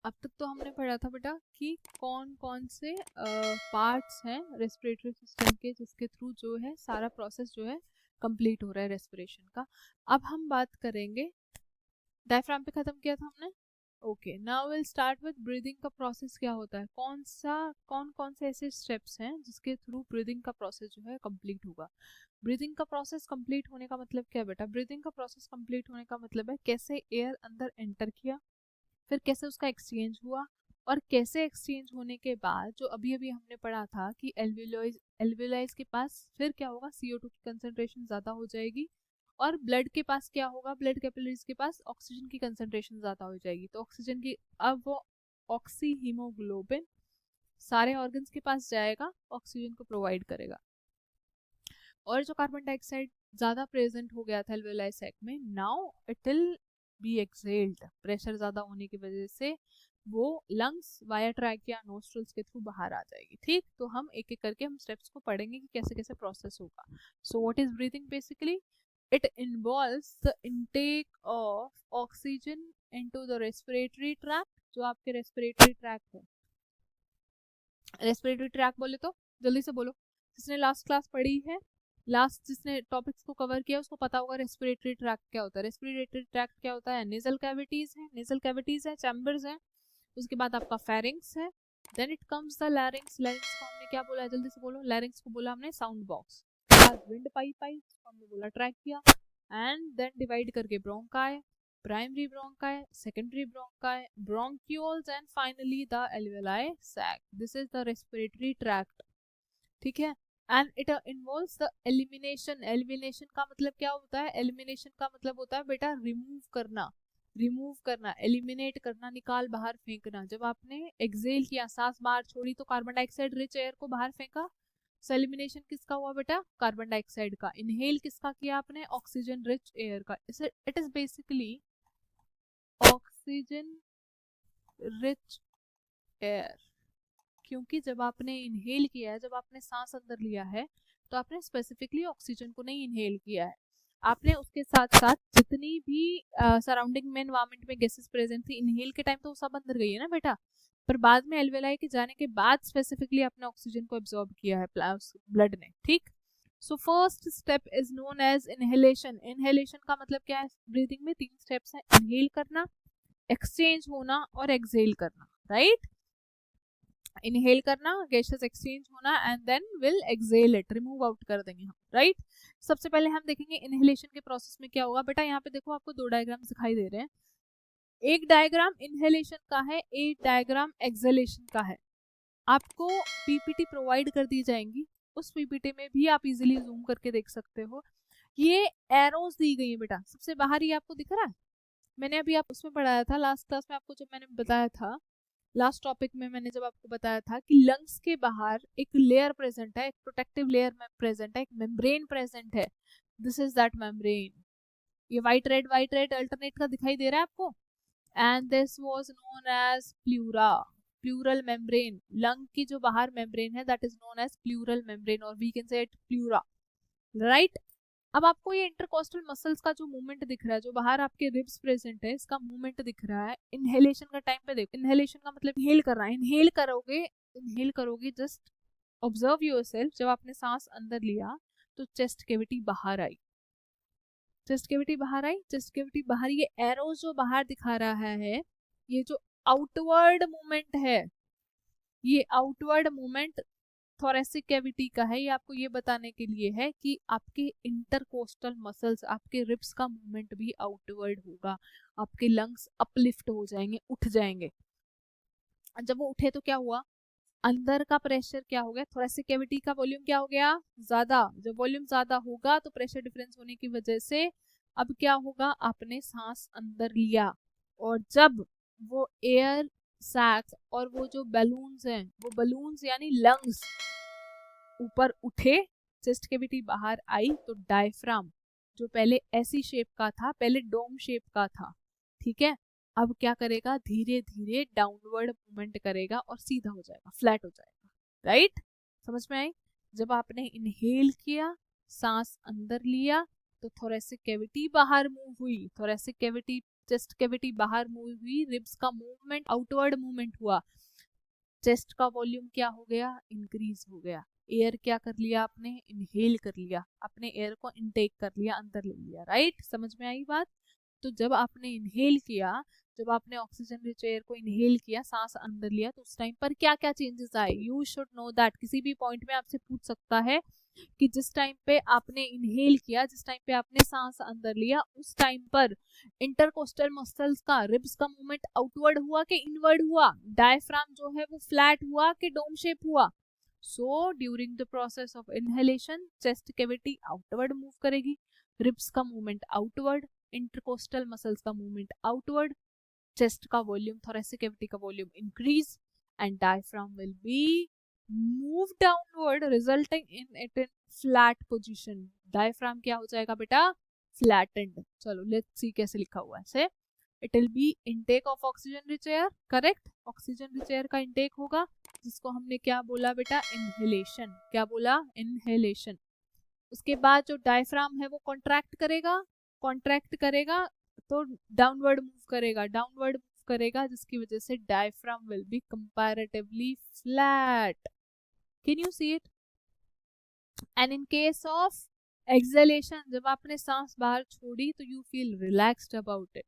अब तक तो हमने पढ़ा था बेटा कि कौन कौन से पार्ट्स हैं रेस्पिरेटरी सिस्टम के जिसके थ्रू जो है सारा प्रोसेस जो है कंप्लीट हो रहा है रेस्पिरेशन का। अब हम बात करेंगे, डायफ्राम पे खत्म किया था हमने। Okay, now will start with breathing का प्रोसेस क्या होता है, कौन कौन से ऐसे स्टेप्स हैं जिसके थ्रू ब्रीदिंग का प्रोसेस जो है कंप्लीट होगा। ब्रीदिंग का प्रोसेस कंप्लीट होने का मतलब क्या है बेटा, ब्रीदिंग का प्रोसेस कंप्लीट होने का मतलब है कैसे एयर अंदर एंटर किया, फिर कैसे उसका एक्सचेंज हुआ, और कैसे एक्सचेंज होने के बाद जो अभी अभी हमने पढ़ा था कि एल्वियोलाइज के पास फिर क्या होगा, CO2 की कंसंट्रेशन ज़्यादा हो जाएगी, और ब्लड के पास क्या होगा, ब्लड कैपिलरीज के पास ऑक्सीजन की कंसंट्रेशन ज़्यादा हो जाएगी। तो ऑक्सीजन की अब वो ऑक्सी हीमोग्लोबिन सारे ऑर्गन्स के पास जाएगा, ऑक्सीजन को प्रोवाइड करेगा। और जो कार्बन डाइऑक्साइड ज़्यादा प्रेजेंट हो गया था एल्वियोलाई सैक में, now it will B excelled, pressure ज़्यादा होने की वजह से वो लंग्स वाया ट्रैकिया नोस्ट्रल्स के थ्रू बाहर आ जाएगी। ठीक, तो हम एक एक करके हम स्टेप्स को पढ़ेंगे कि कैसे कैसे प्रोसेस होगा। So what is breathing basically, it involves the intake of oxygen into the respiratory tract, जो आपके रेस्पिरेटरी ट्रैक है। रेस्पिरेटरी ट्रैक बोले तो जल्दी से बोलो, जिसने लास्ट क्लास पढ़ी है, लास्ट जिसने टॉपिक्स को कवर किया उसको पता होगा रेस्पिरेटरी ट्रैक क्या होता है। रेस्पिरेटरी ट्रैक क्या होता है, नेजल कैविटीज है, चैम्बर्स है, उसके बाद आपका फेरिंग्स है, then it comes the larynx. Larynx को हमने क्या बोला है, जल्दी से बोलो, लैरिंग्स को बोला हमने साउंड बॉक्स, विंड पाइप आई जिसको हमने बोला ट्रैकिया, एंड देन डिवाइड करके bronchi, primary bronchi, secondary bronchi, bronchioles, and finally the alveoli sac. This is the respiratory tract. ठीक है, and it involves the elimination. Elimination का मतलब क्या होता है, एलिमिनेशन का मतलब होता है बेटा रिमूव करना, एलिमिनेट करना, निकाल बाहर फेंकना। जब आपने एक्सेल किया, सांस बाहर छोड़ी, तो कार्बन डाइऑक्साइड रिच एयर को बाहर फेंका। सो एलिमिनेशन किसका हुआ बेटा, कार्बन डाइऑक्साइड का। इनहेल किसका किया आपने, ऑक्सीजन रिच एयर का। It is basically oxygen rich air, क्योंकि जब आपने इनहेल किया है, जब आपने सांस अंदर लिया है, तो आपने स्पेसिफिकली ऑक्सीजन को नहीं इनहेल किया है, आपने उसके साथ साथ जितनी भी सराउंडिंग में एनवायरमेंट में गैसेस प्रेजेंट थी, इनहेल के टाइम तो सब अंदर गई है ना बेटा, पर बाद में एल्वेलाई के जाने के बाद स्पेसिफिकली आपने ऑक्सीजन को एब्जॉर्ब किया है ब्लड ने। ठीक, so first step is known as inhalation. Inhalation का मतलब क्या है, ब्रीदिंग में 3 स्टेप्स हैं, इनहेल करना, एक्सचेंज होना और एक्सहेल करना। राइट, इनहेल करना, गैसेस एक्सचेंज होना, and then will exhale it, remove out कर देंगे हम। राइट, सबसे पहले हम देखेंगे इनहेलेशन के प्रोसेस में क्या होगा। बेटा यहाँ पे देखो, आपको 2 डायग्राम दिखाई दे रहे हैं, एक डायग्राम इनहेलेशन का है, एक डायग्राम एक्सहेलेशन का है। आपको पीपीटी प्रोवाइड कर दी जाएंगी, उस पीपीटी में भी आप इजीली जूम करके देख सकते हो। ये एरोज दी गई है बेटा, सबसे बाहर ही आपको दिख रहा है, मैंने अभी आप उसमें पढ़ाया था लास्ट क्लास में आपको, जब मैंने बताया था लास्ट टॉपिक में, मैंने जब आपको बताया था कि लंग्स के बाहर एक लेयर प्रेजेंट है, एक प्रोटेक्टिव लेयर में प्रेजेंट है, एक मेम्ब्रेन प्रेजेंट है, दिस इज दैट मेम्ब्रेन। ये व्हाइट रेड अल्टरनेट का दिखाई दे रहा है आपको, and this was known as pleura, pleural membrane. Lung की जो बाहर मेम्ब्रेन है that is known as pleural membrane, और we can say it pleura. Right, अब आपको ये इंटरकोस्टल मसल्स का जो मूवमेंट दिख रहा है, जो बाहर आपके रिब्स प्रेजेंट है, इसका मूवमेंट दिख रहा है। इनहेलेशन का टाइम पे देखो, इनहेलेशन का मतलब इनहेल कर रहा है, इनहेल करोगे, जस्ट ऑब्जर्व योरसेल्फ, जब आपने सांस अंदर लिया तो चेस्ट कैविटी बाहर आई, चेस्ट कैविटी बाहर आई, चेस्ट कैविटी बाहर, ये एरो जो बाहर दिखा रहा है, ये जो आउटवर्ड मूवमेंट है, ये आउटवर्ड मूवमेंट थोरेसिक कैविटी का है। ये आपको ये बताने के लिए है कि आपके इंटरकोस्टल मसल्स, आपके रिब्स का मूवमेंट भी आउटवर्ड होगा, आपके लंग्स अपलिफ्ट हो जाएंगे, उठ जाएंगे। जब वो उठे तो क्या हुआ, अंदर का प्रेशर क्या हो गया, थोरेसिक कैविटी का वॉल्यूम क्या हो गया, ज्यादा। जब वॉल्यूम ज्यादा होगा तो प्रेशर डिफरेंस होने की वजह से अब क्या होगा, आपने सांस अंदर लिया, और जब वो एयर सैक्स और वो जो बैलून्स हैं, वो बैलून्स यानी लंग्स ऊपर उठे, चेस्ट कैविटी बाहर आई, तो डायफ्राम जो पहले ऐसी शेप का था, पहले डोम शेप का था, ठीक है, अब क्या करेगा, धीरे धीरे डाउनवर्ड मूवमेंट करेगा और सीधा हो जाएगा, फ्लैट हो जाएगा। राइट, समझ में आई। जब आपने इनहेल किया, सांस अंदर लिया, तो थोरेसिक कैविटी बाहर मूव हुई, थोरेसिक कैविटी चेस्ट कैविटी बाहर मूव हुई, रिब्स का मूवमेंट आउटवर्ड मूवमेंट हुआ, चेस्ट का वॉल्यूम क्या हो गया, इंक्रीज हो गया। एयर क्या कर लिया आपने, इनहेल कर लिया, आपने एयर को इनटेक कर लिया, अंदर ले लिया, राइट। समझ में आई बात। तो जब आपने इनहेल किया, जब आपने ऑक्सीजन रिच एयर को इनहेल किया, सांस अंदर लिया, तो उस टाइम पर क्या क्या चेंजेस आए, यू शुड नो दैट। किसी भी पॉइंट में आपसे पूछ सकता है कि जिस टाइम पे आपने इनहेल किया, जिस टाइम पे आपने सांस अंदर लिया, उस टाइम पर इंटरकोस्टल मसल्स का, रिब्स का मूवमेंट आउटवर्ड हुआ कि इनवर्ड हुआ, डायफ्राम जो है वो फ्लैट हुआ कि डोम शेप हुआ। So during the process of inhalation chest cavity outward move करेगी, रिब्स का मूवमेंट आउटवर्ड, इंटरकोस्टल मसल्स का मूवमेंट आउटवर्ड, चेस्ट का वॉल्यूम, थोरेसिक कैविटी का volume increase, and diaphragm will be move downward resulting in it in flat position. Diaphragm क्या हो जाएगा बेटा, flattened. चलो लेट्स सी कैसे लिखा हुआ है। से it will B intake of oxygen rich air, correct, oxygen rich air का इनटेक होगा, जिसको हमने क्या बोला बेटा, इनहेलेशन। क्या बोला, इनहेलेशन। उसके बाद जो डायफ्राम है वो कॉन्ट्रैक्ट करेगा, कॉन्ट्रैक्ट करेगा तो डाउनवर्ड मूव करेगा, डाउनवर्ड मूव करेगा, जिसकी वजह से diaphragm will be comparatively flat. Can you see it. And in case of exhalation, जब आपने सांस बाहर छोड़ी तो you feel relaxed about it,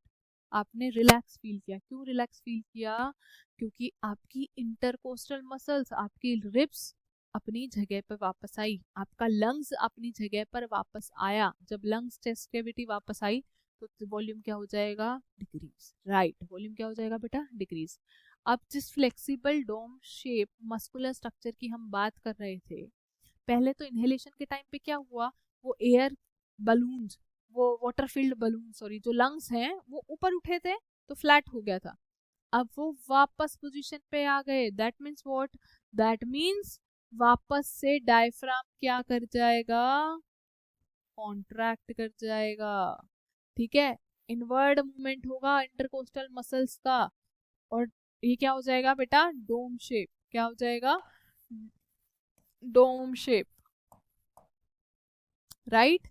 आपने रिलैक्स फील किया। क्यों रिलैक्स फील किया, क्योंकि आपकी इंटरकोस्टल मसल्स, आपकी रिब्स अपनी जगह पर वापस आई, आपका लंग्स अपनी जगह पर वापस आया। जब लंग्स चेस्ट कैविटी वापस आई तो वॉल्यूम क्या हो जाएगा, डिक्रीज, राइट। वॉल्यूम क्या हो जाएगा बेटा, डिक्रीज। अब जिस flexible dome shape muscular structure की हम बात कर रहे थे, पहले तो इनहेलेशन के टाइम पे क्या हुआ, वो एयर बलून्स, वो वाटर फील्ड बलून, सॉरी, जो लंग्स हैं वो ऊपर उठे थे तो फ्लैट हो गया था। अब वो वापस पोजीशन पे आ गए, that means what, that means वापस से डायफ्राम क्या कर जाएगा, कॉन्ट्रैक्ट कर जाएगा, ठीक है। इनवर्ड मूवमेंट होगा इंटरकोस्टल मसल्स का, और ये क्या हो जाएगा बेटा, डोम शेप। क्या हो जाएगा, डोम शेप, राइट।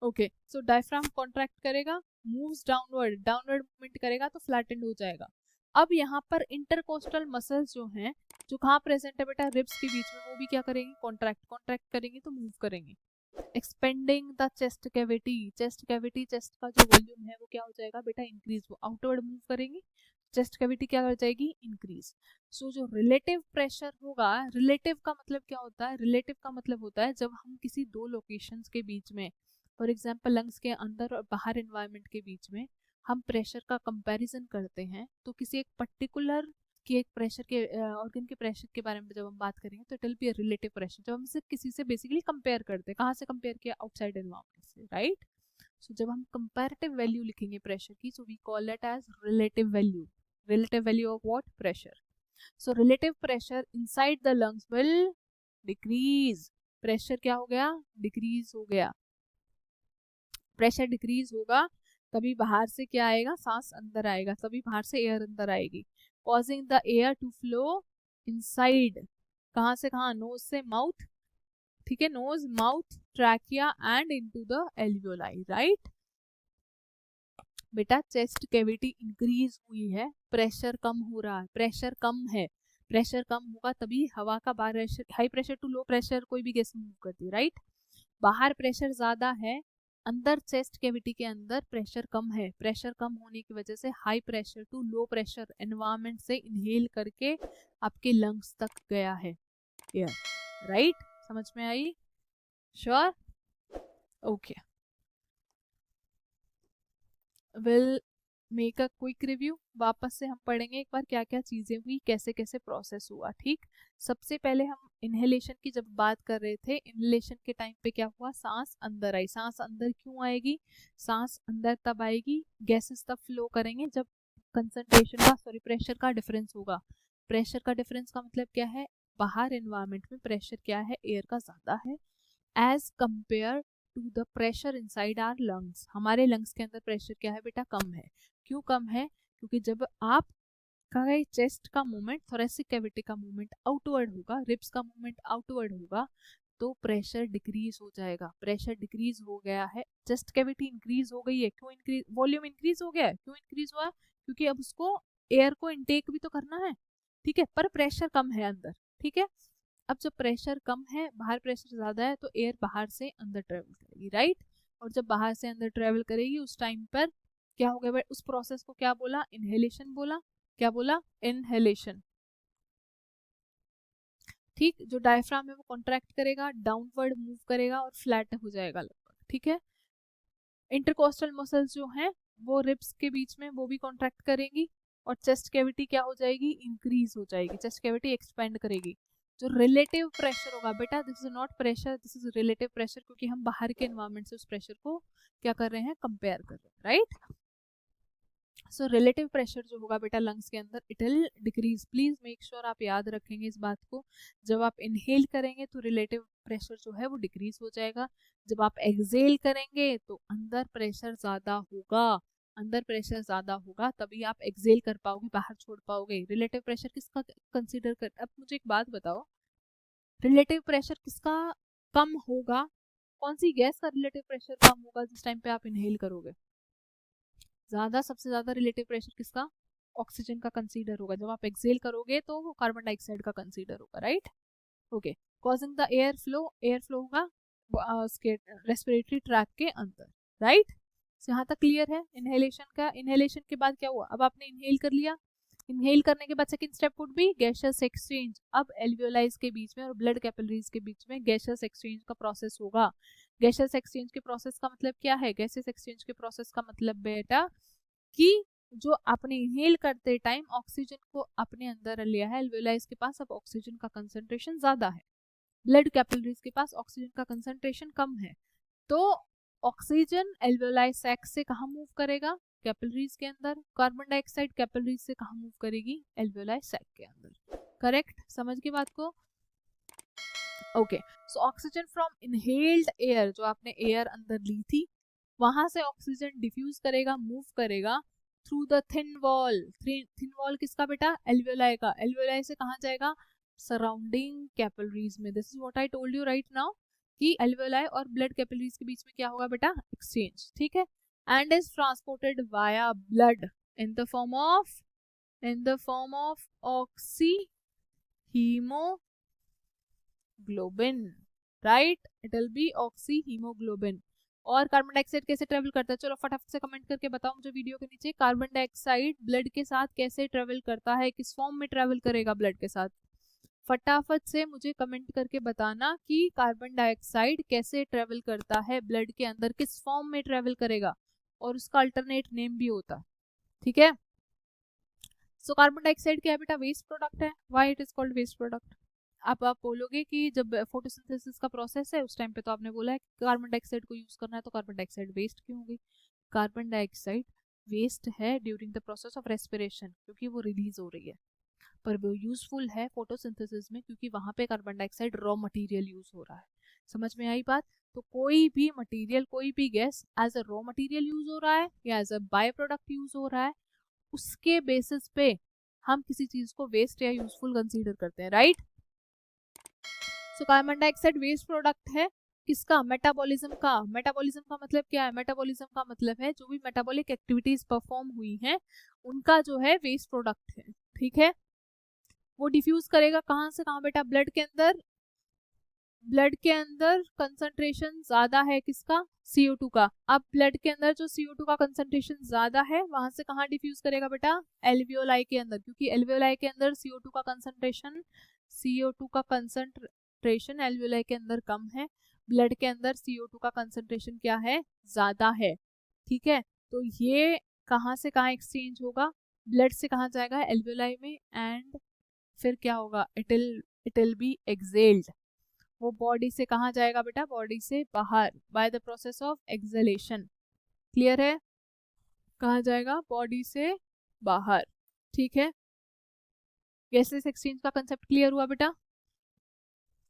ओके, सो डायफ्राम कॉन्ट्रैक्ट करेगा, मूव्स डाउनवर्ड, डाउनवर्ड मूवमेंट करेगा तो फ्लैटेंड हो जाएगा। अब यहाँ पर इंटरकोस्टल मसल्स जो हैं, जो कहाँ प्रेजेंट है बेटा, रिब्स के बीच में, वो भी क्या करेंगे, कॉन्ट्रैक्ट, कॉन्ट्रैक्ट करेंगे तो मूव करेंगे। Expanding the chest cavity, chest cavity, chest का जो वॉल्यूम है वो क्या हो जाएगा बेटा, इंक्रीज, वो आउटवर्ड मूव करेंगे, चेस्ट कैविटी क्या कर जाएगी, इंक्रीज। सो जो रिलेटिव प्रेशर होगा, रिलेटिव का मतलब क्या होता है, रिलेटिव का मतलब होता है जब हम किसी दो लोकेशंस के बीच में, फॉर एग्जांपल लंग्स के अंदर और बाहर एनवायरनमेंट के बीच में हम प्रेशर का कंपैरिजन करते हैं, तो किसी एक पर्टिकुलर कि एक प्रेशर के ऑर्गन के प्रेशर के बारे में जब हम बात करेंगे तो it will be a relative pressure, जब हम इसे किसी से बेसिकली कंपेयर करते हैं, कहाँ से कंपेयर किया, आउटसाइड एनवायरनमेंट से, राइट। सो जब हम कंपैरेटिव वैल्यू लिखेंगे प्रेशर की, so we call it as relative value, relative value of what, pressure. So relative pressure inside the lungs will decrease, pressure क्या हो गया, डिक्रीज हो गया। प्रेशर डिक्रीज होगा तभी बाहर से क्या आएगा, सांस अंदर आएगा, तभी बाहर से एयर अंदर आएगी, causing the air to flow inside, कहाँ से कहाँ, नोज से माउथ, ठीक है, nose, mouth, trachea and into the alveoli, right. बेटा चेस्ट कैविटी इंक्रीज हुई है, प्रेशर कम हो रहा है, प्रेशर कम है, प्रेशर कम होगा तभी हवा का बाहर, high pressure to low pressure कोई भी गैस मूव करती है, राइट। बाहर प्रेशर ज्यादा है, अंदर चेस्ट कैविटी के अंदर प्रेशर कम है, प्रेशर कम होने की वजह से high pressure to low pressure environment से इनहेल करके आपके लंग्स तक गया है एयर, राइट। समझ में आई, sure, okay. Will make a quick review, वापस से हम पढ़ेंगे एक बार क्या क्या चीजें हुई, कैसे कैसे प्रोसेस हुआ, ठीक। सबसे पहले हम इनहेलेशन की जब बात कर रहे थे, इनहेलेशन के टाइम पे क्या हुआ, सांस अंदर आई, सांस अंदर क्यों आएगी, सांस अंदर तब आएगी, गैसेस तब फ्लो करेंगे जब कंसंट्रेशन का, सॉरी, प्रेशर का डिफरेंस होगा। प्रेशर का डिफरेंस का मतलब क्या है, बाहर एनवायरमेंट में प्रेशर क्या है, एयर का ज्यादा है, as compare to the pressure inside our lungs, हमारे लंग्स के अंदर प्रेशर क्या है बेटा, कम है। क्यों कम है, क्योंकि जब आप का चेस्ट का मूवमेंट, थोरेसिक कैविटी का मूवमेंट आउटवर्ड होगा, रिब्स का मूवमेंट आउटवर्ड होगा, तो प्रेशर डिक्रीज हो जाएगा। प्रेशर डिक्रीज हो गया है, चेस्ट कैविटी इंक्रीज हो गई है। क्यों इंक्रीज? वॉल्यूम इंक्रीज हो गया है। क्यों इंक्रीज हुआ? क्योंकि अब उसको एयर को इनटेक भी तो करना है, ठीक है, पर प्रेशर कम है अंदर, ठीक है। अब जब प्रेशर कम है, बाहर प्रेशर ज्यादा है, तो एयर बाहर से अंदर ट्रेवल करेगी, राइट। और जब बाहर से अंदर ट्रेवल करेगी उस टाइम पर क्या हो गया? उस प्रोसेस को क्या बोला? इनहेलेशन बोला। क्या बोला? इनहेलेशन। ठीक, जो डायफ्राम है वो कॉन्ट्रैक्ट करेगा, डाउनवर्ड मूव करेगा और फ्लैट हो जाएगा लगभग, ठीक है। इंटरकोस्टल मसल्स जो हैं वो रिब्स के बीच में वो भी कॉन्ट्रैक्ट करेंगी और चेस्ट कैविटी क्या हो जाएगी? इंक्रीज हो जाएगी, चेस्ट कैविटी एक्सपेंड करेगी। जो रिलेटिव प्रेशर होगा बेटा, this is not pressure, this is relative pressure, क्योंकि हम बाहर के एनवायरमेंट से उस प्रेशर को क्या कर रहे हैं? कंपेयर कर रहे हैं, राइट। सो रिलेटिव प्रेशर जो होगा बेटा लंग्स के अंदर, it will decrease. Please make sure आप याद रखेंगे इस बात को। जब आप इनहेल करेंगे तो रिलेटिव प्रेशर जो है वो डिक्रीज हो जाएगा। जब आप एक्सहेल करेंगे तो अंदर प्रेशर ज्यादा होगा, अंदर प्रेशर ज्यादा होगा, तभी आप एक्सहेल कर पाओगे, बाहर छोड़ पाओगे। रिलेटिव प्रेशर किसका कंसीडर कर? अब मुझे एक बात बताओ, रिलेटिव प्रेशर किसका कम होगा? कौन सी गैस का रिलेटिव प्रेशर कम होगा जिस टाइम पे आप इनहेल करोगे? ज्यादा, सबसे ज्यादा रिलेटिव प्रेशर किसका? ऑक्सीजन का कंसीडर होगा। जब आप एक्सहेल करोगे तो वो कार्बन डाइऑक्साइड का कंसीडर होगा, right. Okay, causing the air flow, air flow होगा उसके रेस्पिरेटरी ट्रैक के अंदर, राइट। यहाँ तक क्लियर है इनहेलेशन का। इनहेलेशन के बाद क्या हुआ? अब आपने इनहेल कर लिया, इनहेल करने के बाद second step would be gaseous exchange. अब एल्वियोलाइज के बीच में और ब्लड कैपिलरीज के बीच में गैसियस एक्सचेंज का प्रोसेस होगा। गैसियस एक्सचेंज के प्रोसेस का मतलब क्या है? गैसियस एक्सचेंज के प्रोसेस का मतलब बेटा कि जो आपने इनहेल करते टाइम ऑक्सीजन को अपने अंदर लिया है एल्वियोलाइज के पास, अब ऑक्सीजन का कंसंट्रेशन ज्यादा है, ब्लड कैपिलरीज के पास ऑक्सीजन का कंसंट्रेशन कम है, तो ऑक्सीजन एल्वियोलाई सैक से कहाँ मूव करेगा? कैपिलरीज के अंदर। कार्बन डाइऑक्साइड कैपिलरीज से कहाँ मूव करेगी? एल्वियोलाई सैक के अंदर। करेक्ट, समझ की बात को? Okay, so oxygen from inhaled air, जो आपने एयर अंदर ली थी, वहां से ऑक्सीजन डिफ्यूज करेगा, मूव करेगा through the thin wall. Thin wall किसका बेटा? एल्वियोलाई का। एल्वियोलाई से कहाँ जाएगा? सराउंडिंग कैपिलरीज में। This is what I told you right now कि एल्वियोलाई और ब्लड कैपिलरीज के बीच में क्या होगा बेटा? एक्सचेंज, ठीक है। And is transported via blood in the form of oxy haemoglobin, right. It will B oxy haemoglobin. और कार्बन डाइऑक्साइड कैसे ट्रेवल करता है? चलो फटाफट से कमेंट करके बताओ मुझे वीडियो के नीचे, कार्बन डाइऑक्साइड ब्लड के साथ कैसे ट्रेवल करता है? किस फॉर्म में ट्रेवल करेगा ब्लड के साथ? फटाफट से मुझे कमेंट करके बताना कि कार्बन डाइऑक्साइड कैसे ट्रेवल करता है ब्लड के अंदर, किस फॉर्म में ट्रेवल करेगा, और उसका अल्टरनेट नेम भी होता है, ठीक है। सो कार्बन डाइऑक्साइड क्या है बेटा? वेस्ट प्रोडक्ट है। Why it is called waste product? अब आप बोलोगे कि जब फोटोसिंथेसिस का प्रोसेस है उस टाइम पे तो आपने बोला है कि कार्बन डाइऑक्साइड को यूज करना है, तो कार्बन डाइऑक्साइड वेस्ट क्यों होगी? कार्बन डाइऑक्साइड वेस्ट है during the process of respiration, क्योंकि वो रिलीज हो रही है, पर वो यूजफुल है फोटोसिंथेसिस में, क्योंकि वहां पे carbon dioxide raw material use हो रहा है। समझ में आई बात? तो कोई भी मटेरियल, कोई भी gas as a raw material use हो रहा है या as a by product use हो रहा है, उसके बेसिस पे हम किसी चीज को वेस्ट या यूजफुल कंसीडर करते हैं, right. So carbon dioxide waste product है किसका? मेटाबॉलिज्म का। मेटाबॉलिज्म का मतलब क्या है? मेटाबॉलिज्म का मतलब है जो भी मेटाबॉलिक एक्टिविटीज परफॉर्म हुई हैं उनका जो है वेस्ट प्रोडक्ट है, ठीक है। वो डिफ्यूज करेगा कहाँ से कहाँ बेटा? ब्लड के अंदर। ब्लड के अंदर कंसंट्रेशन ज्यादा है किसका? CO2 का। अब ब्लड के अंदर जो CO2 का कंसंट्रेशन ज्यादा है वहां से कहाँ डिफ्यूज करेगा बेटा? एल्वियोलाई के अंदर, क्योंकि एल्वियोलाई के अंदर CO2 का कंसंट्रेशन एल्वियोलाई के अंदर कम है, ब्लड के अंदर CO2 का कंसंट्रेशन क्या है? ज्यादा है, ठीक है। तो ये कहाँ से कहाँ एक्सचेंज होगा? ब्लड से कहाँ जाएगा? एल्वियोलाई में, एंड फिर क्या होगा? It will B exhaled. वो बॉडी से कहाँ जाएगा बेटा? बॉडी से बाहर, by the process of exhalation. Clear है? कहाँ जाएगा? बॉडी से बाहर, ठीक है। गैसेस एक्सचेंज का कंसेप्ट क्लियर हुआ बेटा?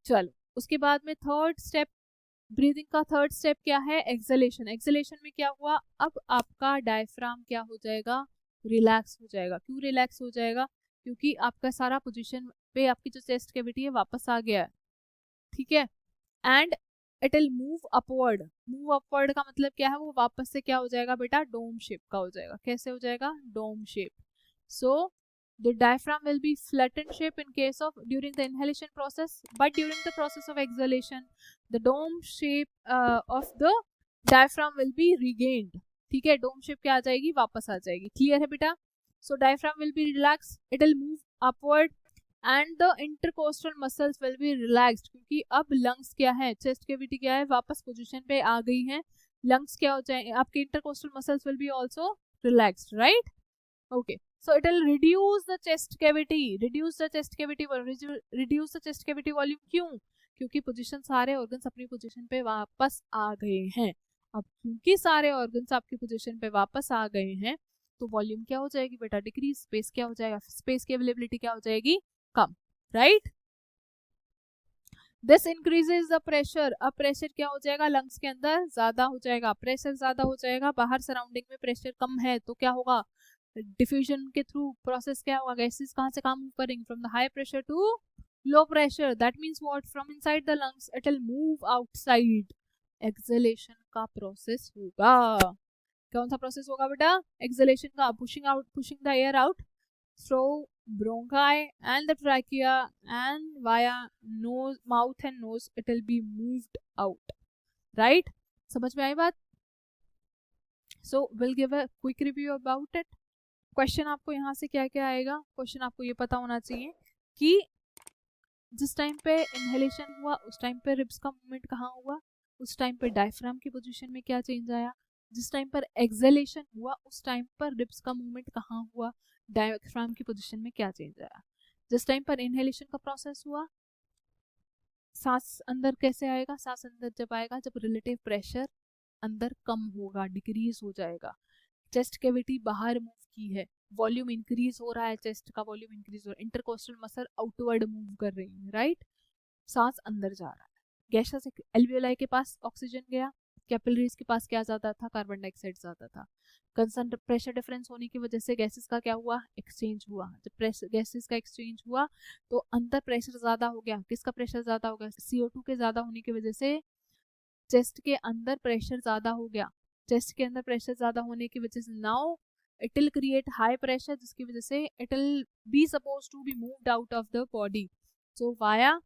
चलो उसके बाद में थर्ड स्टेप, ब्रीदिंग का थर्ड स्टेप क्या है? एक्सहेलेशन। एक्सहेलेशन में क्या हुआ? अब आपका डायफ्राम क्या हो जाएगा? रिलैक्स हो जाएगा। क्यों रिलैक्स हो जाएगा? क्योंकि आपका सारा पोजीशन पे आपकी जो चेस्ट कैविटी है वापस आ गया है, ठीक है। And it will move upward. Move upward का मतलब क्या है, वो वापस से क्या हो जाएगा बेटा, डोम शेप का हो जाएगा। कैसे हो जाएगा, dome shape. So the diaphragm will be flattened shape in case of during the inhalation process, but during the process of exhalation the dome shape of the diaphragm will be regained। ठीक है, dome shape क्या आ जाएगी, वापस आ जाएगी। Clear है बेटा। सो diaphragm will be relaxed, it will move upward and the intercostal muscles will be relaxed, क्योंकि अब लंग्स क्या है, चेस्ट कैविटी क्या है, वापस पोजीशन पे आ गई है। लंग्स क्या हो जाए, आपके intercostal muscles will be also relaxed, right? Okay, so it will reduce the chest cavity, reduce the chest cavity volume। क्यों, क्योंकि पोजीशन, सारे ऑर्गन्स अपनी पोजीशन पे वापस आ गए हैं। अब क्योंकि सारे ऑर्गन्स आपकी पोजीशन पे वापस आ गए हैं तो वॉल्यूम क्या हो जाएगी बेटा, डिक्रीज। स्पेस क्या हो जाएगा, स्पेस की अवेलेबिलिटी क्या हो जाएगी, कम, right. This increases the pressure. अब प्रेशर क्या हो जाएगा, लंग्स के अंदर ज्यादा हो जाएगा, प्रेशर ज्यादा हो जाएगा। बाहर सराउंडिंग में प्रेशर कम है तो क्या होगा, डिफ्यूजन के थ्रू प्रोसेस क्या होगा, गैसेस कहां से काम करेंगे, from the high pressure to low pressure. That means what, from inside the lungs it will move outside. Exhalation का प्रोसेस होगा। कौन सा प्रोसेस होगा बेटा, एक्सहेलेशन का, pushing out, pushing the air out through bronchi and the trachea and via nose, mouth and nose it will be moved out, right? समझ में आई बात। so we'll give a quick review about it। Question आपको यहाँ से क्या क्या आएगा, question आपको ये पता होना चाहिए कि जिस टाइम पे इनहेलेशन हुआ उस टाइम पे रिब्स का मूवमेंट कहाँ हुआ, उस टाइम पे डायफ्राम की पोजीशन में क्या चेंज आया, जिस टाइम पर एक्सहेलेशन हुआ उस टाइम पर रिब्स का मूवमेंट कहाँ हुआ, डायफ्राम की पोजीशन में क्या चेंज आया। जिस टाइम पर इनहेलेशन का प्रोसेस हुआ, सांस अंदर कैसे आएगा, सांस अंदर जब आएगा जब रिलेटिव प्रेशर अंदर कम होगा, डिक्रीज हो जाएगा। चेस्ट कैविटी बाहर मूव की है, वॉल्यूम इंक्रीज हो रहा है, चेस्ट का वॉल्यूम इंक्रीज हो रहा है, इंटरकोस्टल मसल आउटवर्ड मूव कर रही है, राइट। सांस अंदर जा रहा है, गैसेस एल्वियोलाई के पास ऑक्सीजन गया, कैपिलरीज के पास क्या ज्यादा था, कार्बन डाइऑक्साइड ज्यादा था। कंसंट प्रेशर डिफरेंस होने की वजह से गैसेस का क्या हुआ, एक्सचेंज हुआ। जब गैसेस का एक्सचेंज हुआ तो अंदर प्रेशर ज्यादा हो गया। किसका प्रेशर ज्यादा हो गया, CO2 के ज्यादा होने की वजह से चेस्ट के अंदर प्रेशर ज्यादा हो गया। चेस्ट के अंदर प्रेशर ज्यादा होने की वजह से now it will create high pressure, जिसकी वजह से it will be suppose to be moved out of the body. So via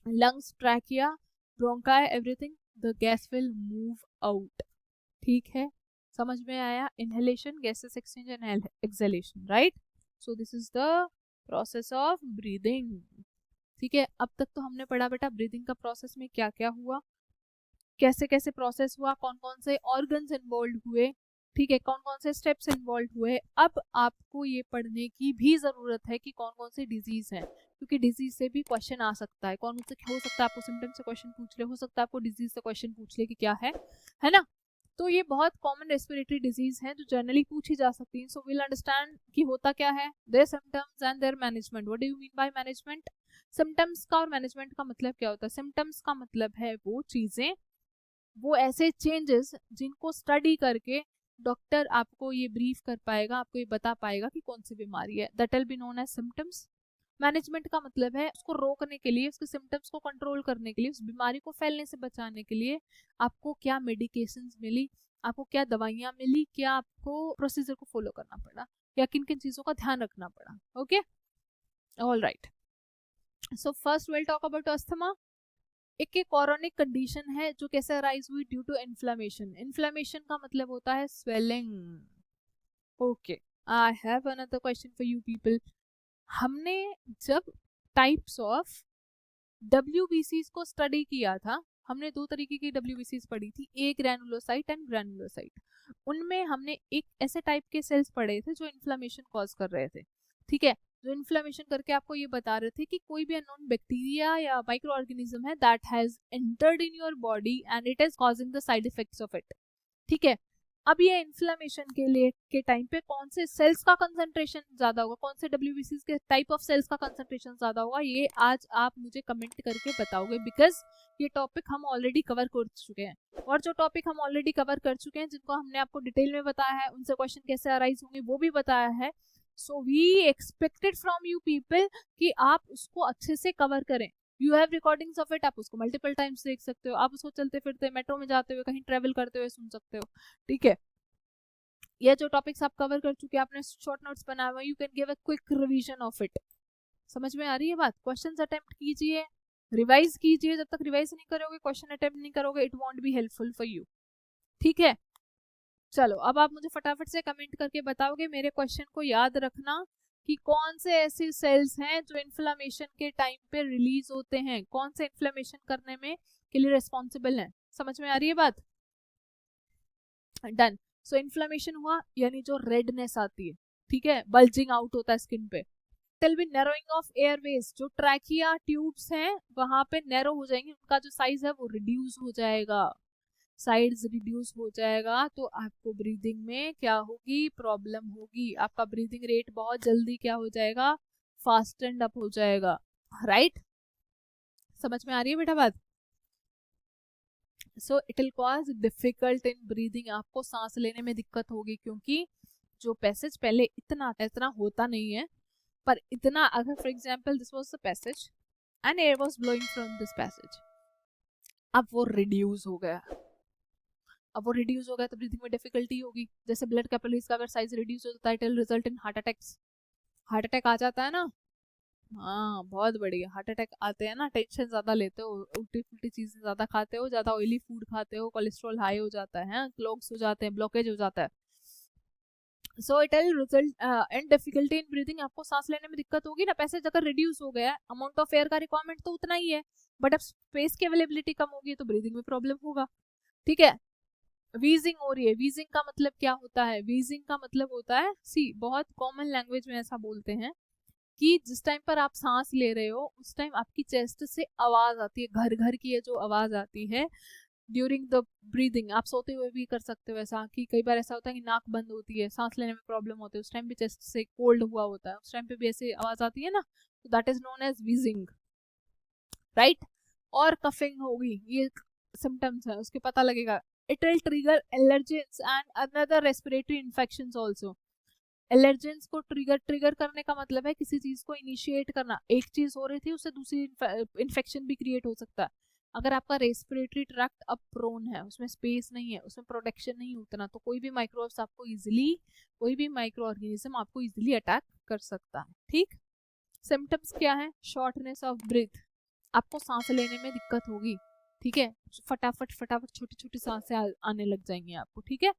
lungs, trachea, bronchi, everything the gas will move out. ठीक है, समझ में आया। Inhalation, gases exchange and exhalation, right. So this is the process of breathing. ठीक है, अब तक तो हमने पढ़ा बेटा ब्रीदिंग का प्रोसेस में क्या क्या हुआ, कैसे कैसे प्रोसेस हुआ, कौन कौन से ऑर्गन्स इन्वॉल्व हुए, ठीक है, कौन कौन से स्टेप्स इन्वॉल्व हुए। अब आपको ये पढ़ने की भी जरूरत है कि कौन कौन से डिजीज हैं, क्योंकि डिजीज से भी क्वेश्चन आ सकता है। कौन से हो सकता है, आपको सिम्टम से क्वेश्चन पूछ ले, हो सकता है आपको डिजीज से क्वेश्चन पूछ ले कि क्या है ना। तो ये बहुत कॉमन रेस्पिरेटरी डिजीज हैं जो जनरली पूछी जा सकती हैं। सो विल अंडरस्टैंड कि होता क्या है, there symptoms and there management. What do you mean by management. Symptoms का और मैनेजमेंट का मतलब क्या होता है। सिम्टम्स का मतलब है वो चीजें, वो ऐसे चेंजेस जिनको स्टडी करके डॉक्टर आपको ये ब्रीफ कर पाएगा, आपको ये बता पाएगा कि कौन सी बीमारी है। That will be known as symptoms. Management का मतलब है उसको रोकने के लिए, उसके सिम्टम्स को कंट्रोल करने के लिए, उस बीमारी को फैलने से बचाने के लिए आपको क्या मेडिकेशंस मिली, आपको क्या दवाइयाँ मिली, क्या आपको प्रोसीजर को फॉलो करना पड़ा, या किन किन चीज़ों का ध्यान रखना पड़ा। Okay, all right. So first will talk about asthma. एक कॉरोनिक कंडीशन है जो कैसे अराइज हुई, ड्यू टू इन्फ्लेमेशन। इन्फ्लेमेशन का मतलब होता है swelling. Okay, I have another question for you people. हमने जब टाइप्स ऑफ WBCs को स्टडी किया था, हमने दो तरीके की WBCs पढ़ी थी, ए ग्रैनुलोसाइट एंड ग्रैनुलोसाइट। उनमें हमने एक ऐसे टाइप के सेल्स पढ़े थे जो इन्फ्लेमेशन कॉज कर रहे थे। ठीक है, जो इन्फ्लेमेशन करके आपको ये बता रहे थे कि कोई भी अननोन बैक्टीरिया या माइक्रो ऑर्गेनिज्म है that has entered in your body and it is causing the side effects of it. ठीक है, अब ये इन्फ्लेमेशन के लिए के टाइम पे कौन से सेल्स का कंसंट्रेशन ज्यादा होगा, कौन से WBCs के टाइप ऑफ सेल्स का कंसंट्रेशन ज्यादा होगा, ये आज आप मुझे कमेंट करके बताओगे, बिकॉज ये टॉपिक हम ऑलरेडी कवर कर चुके हैं। और जो टॉपिक हम ऑलरेडी कवर कर चुके हैं, जिनको हमने आपको डिटेल में बताया है, उनसे क्वेश्चन कैसे अराइज होंगे वो भी बताया है। So we expected from you people कि आप उसको अच्छे से कवर करें। You have recordings of it, आप उसको मल्टीपल टाइम्स देख सकते हो, आप उसको चलते फिरते मेट्रो में जाते हुए कहीं ट्रेवल करते हुए सुन सकते हो, ठीक है। ये जो टॉपिक्स आप कवर कर चुके हैं, आपने शॉर्ट नोट्स बनाए हुए, you can give a quick revision of it. समझ में आ रही है बात? क्वेश्चंस अटेम्प्ट कीजिए, रिवाइज कीजिए, जब तक रिवाइज नहीं करोगे, क्वेश्चन अटेम्प्ट नहीं करोगे, it won't be helpful for you, ठीक है। चलो अब आप मुझे फटाफट से कमेंट करके बताओगे मेरे क्वेश्चन को याद रखना कि कौन से ऐसे सेल्स हैं जो इन्फ्लेमेशन के टाइम पे रिलीज होते हैं, कौन से इन्फ्लेमेशन करने में के लिए रिस्पॉन्सिबल हैं। समझ में आ रही है बात? डन। सो इन्फ्लेमेशन हुआ यानी जो रेडनेस आती है, ठीक है, बल्जिंग आउट होता है स्किन पे। Till be narrowing of airways, जो ट्रैकिया ट्यूब्स हैं वहां पे नैरो हो जाएंगे, उनका जो साइज है वो रिड्यूस हो जाएगा, साइड्स रिड्यूस हो जाएगा, तो आपको ब्रीदिंग में क्या होगी, प्रॉब्लम होगी, आपका ब्रीदिंग रेट बहुत जल्दी क्या हो जाएगा, फास्ट एंड अप हो जाएगा, राइट? समझ में आ रही है बेटा बात? So it will cause difficult in breathing, आपको सांस लेने में दिक्कत होगी, क्योंकि जो पैसेज पहले इतना इतना होता नहीं है, पर इतना, अगर for example this was the passage and air was blowing from this passage, अब वो रिड्यूस हो गया, अब वो रिड्यूस हो गया तो ब्रीथिंग में डिफिकल्टी होगी। जैसे ब्लड कैपिलरीज का अगर साइज रिड्यूस होता है, it will result in heart attacks, heart attack आ जाता है ना, हाँ बहुत बढ़िया, हार्ट अटैक आते हैं ना, टेंशन ज्यादा लेते हो, उल्टी फुल्टी चीजें ज्यादा खाते हो, ज्यादा ऑयली फूड खाते हो, कोलेस्ट्रॉल हाई हो जाता है, क्लॉग्स हो जाते हैं, ब्लॉकेज हो जाता है। So it will result in difficulty in breathing, आपको सांस लेने में दिक्कत होगी ना, पैसेज अगर रिड्यूस हो गया, अमाउंट ऑफ एयर का रिक्वायरमेंट तो उतना ही है, बट अब स्पेस की अवेलेबिलिटी कम होगी तो ब्रीथिंग में प्रॉब्लम होगा, ठीक है। वीजिंग हो रही है, वीजिंग का मतलब क्या होता है, वीजिंग का मतलब होता है, सी बहुत कॉमन लैंग्वेज में ऐसा बोलते हैं कि जिस टाइम पर आप सांस ले रहे हो उस टाइम आपकी चेस्ट से आवाज आती है, घर घर की है जो आवाज आती है ड्यूरिंग द ब्रीदिंग। आप सोते हुए भी कर सकते हो ऐसा, कि कई बार ऐसा होता है कि नाक बंद होती है, सांस लेने में प्रॉब्लम होती है, उस टाइम भी चेस्ट से कोल्ड हुआ होता है, उस टाइम पे भी ऐसे आवाज आती है ना, तो that is known as wheezing, right. और कफिंग होगी, ये सिम्टम्स है, उसके पता लगेगा। It will trigger allergens and another respiratory infections also. Allergens को ट्रिगर करने का मतलब है किसी चीज को इनिशिएट करना, एक चीज हो रही थी उससे दूसरी इन्फेक्शन भी क्रिएट हो सकता है। अगर आपका रेस्पिरेटरी ट्रैक्ट अब प्रोन है, उसमें स्पेस नहीं है, उसमें प्रोटेक्शन नहीं उतना, तो कोई भी माइक्रोब्स आपको इजिली, कोई भी माइक्रो ऑर्गेनिज्म आपको इजिली अटैक कर सकता है, ठीक। सिम्टम्स क्या है? शॉर्टनेस ऑफ ब्रीथ, आपको सांस लेने में दिक्कत होगी, ठीक है, फटाफट फटाफट छोटी छोटी सांसें आने लग जाएंगी आपको, ठीक है।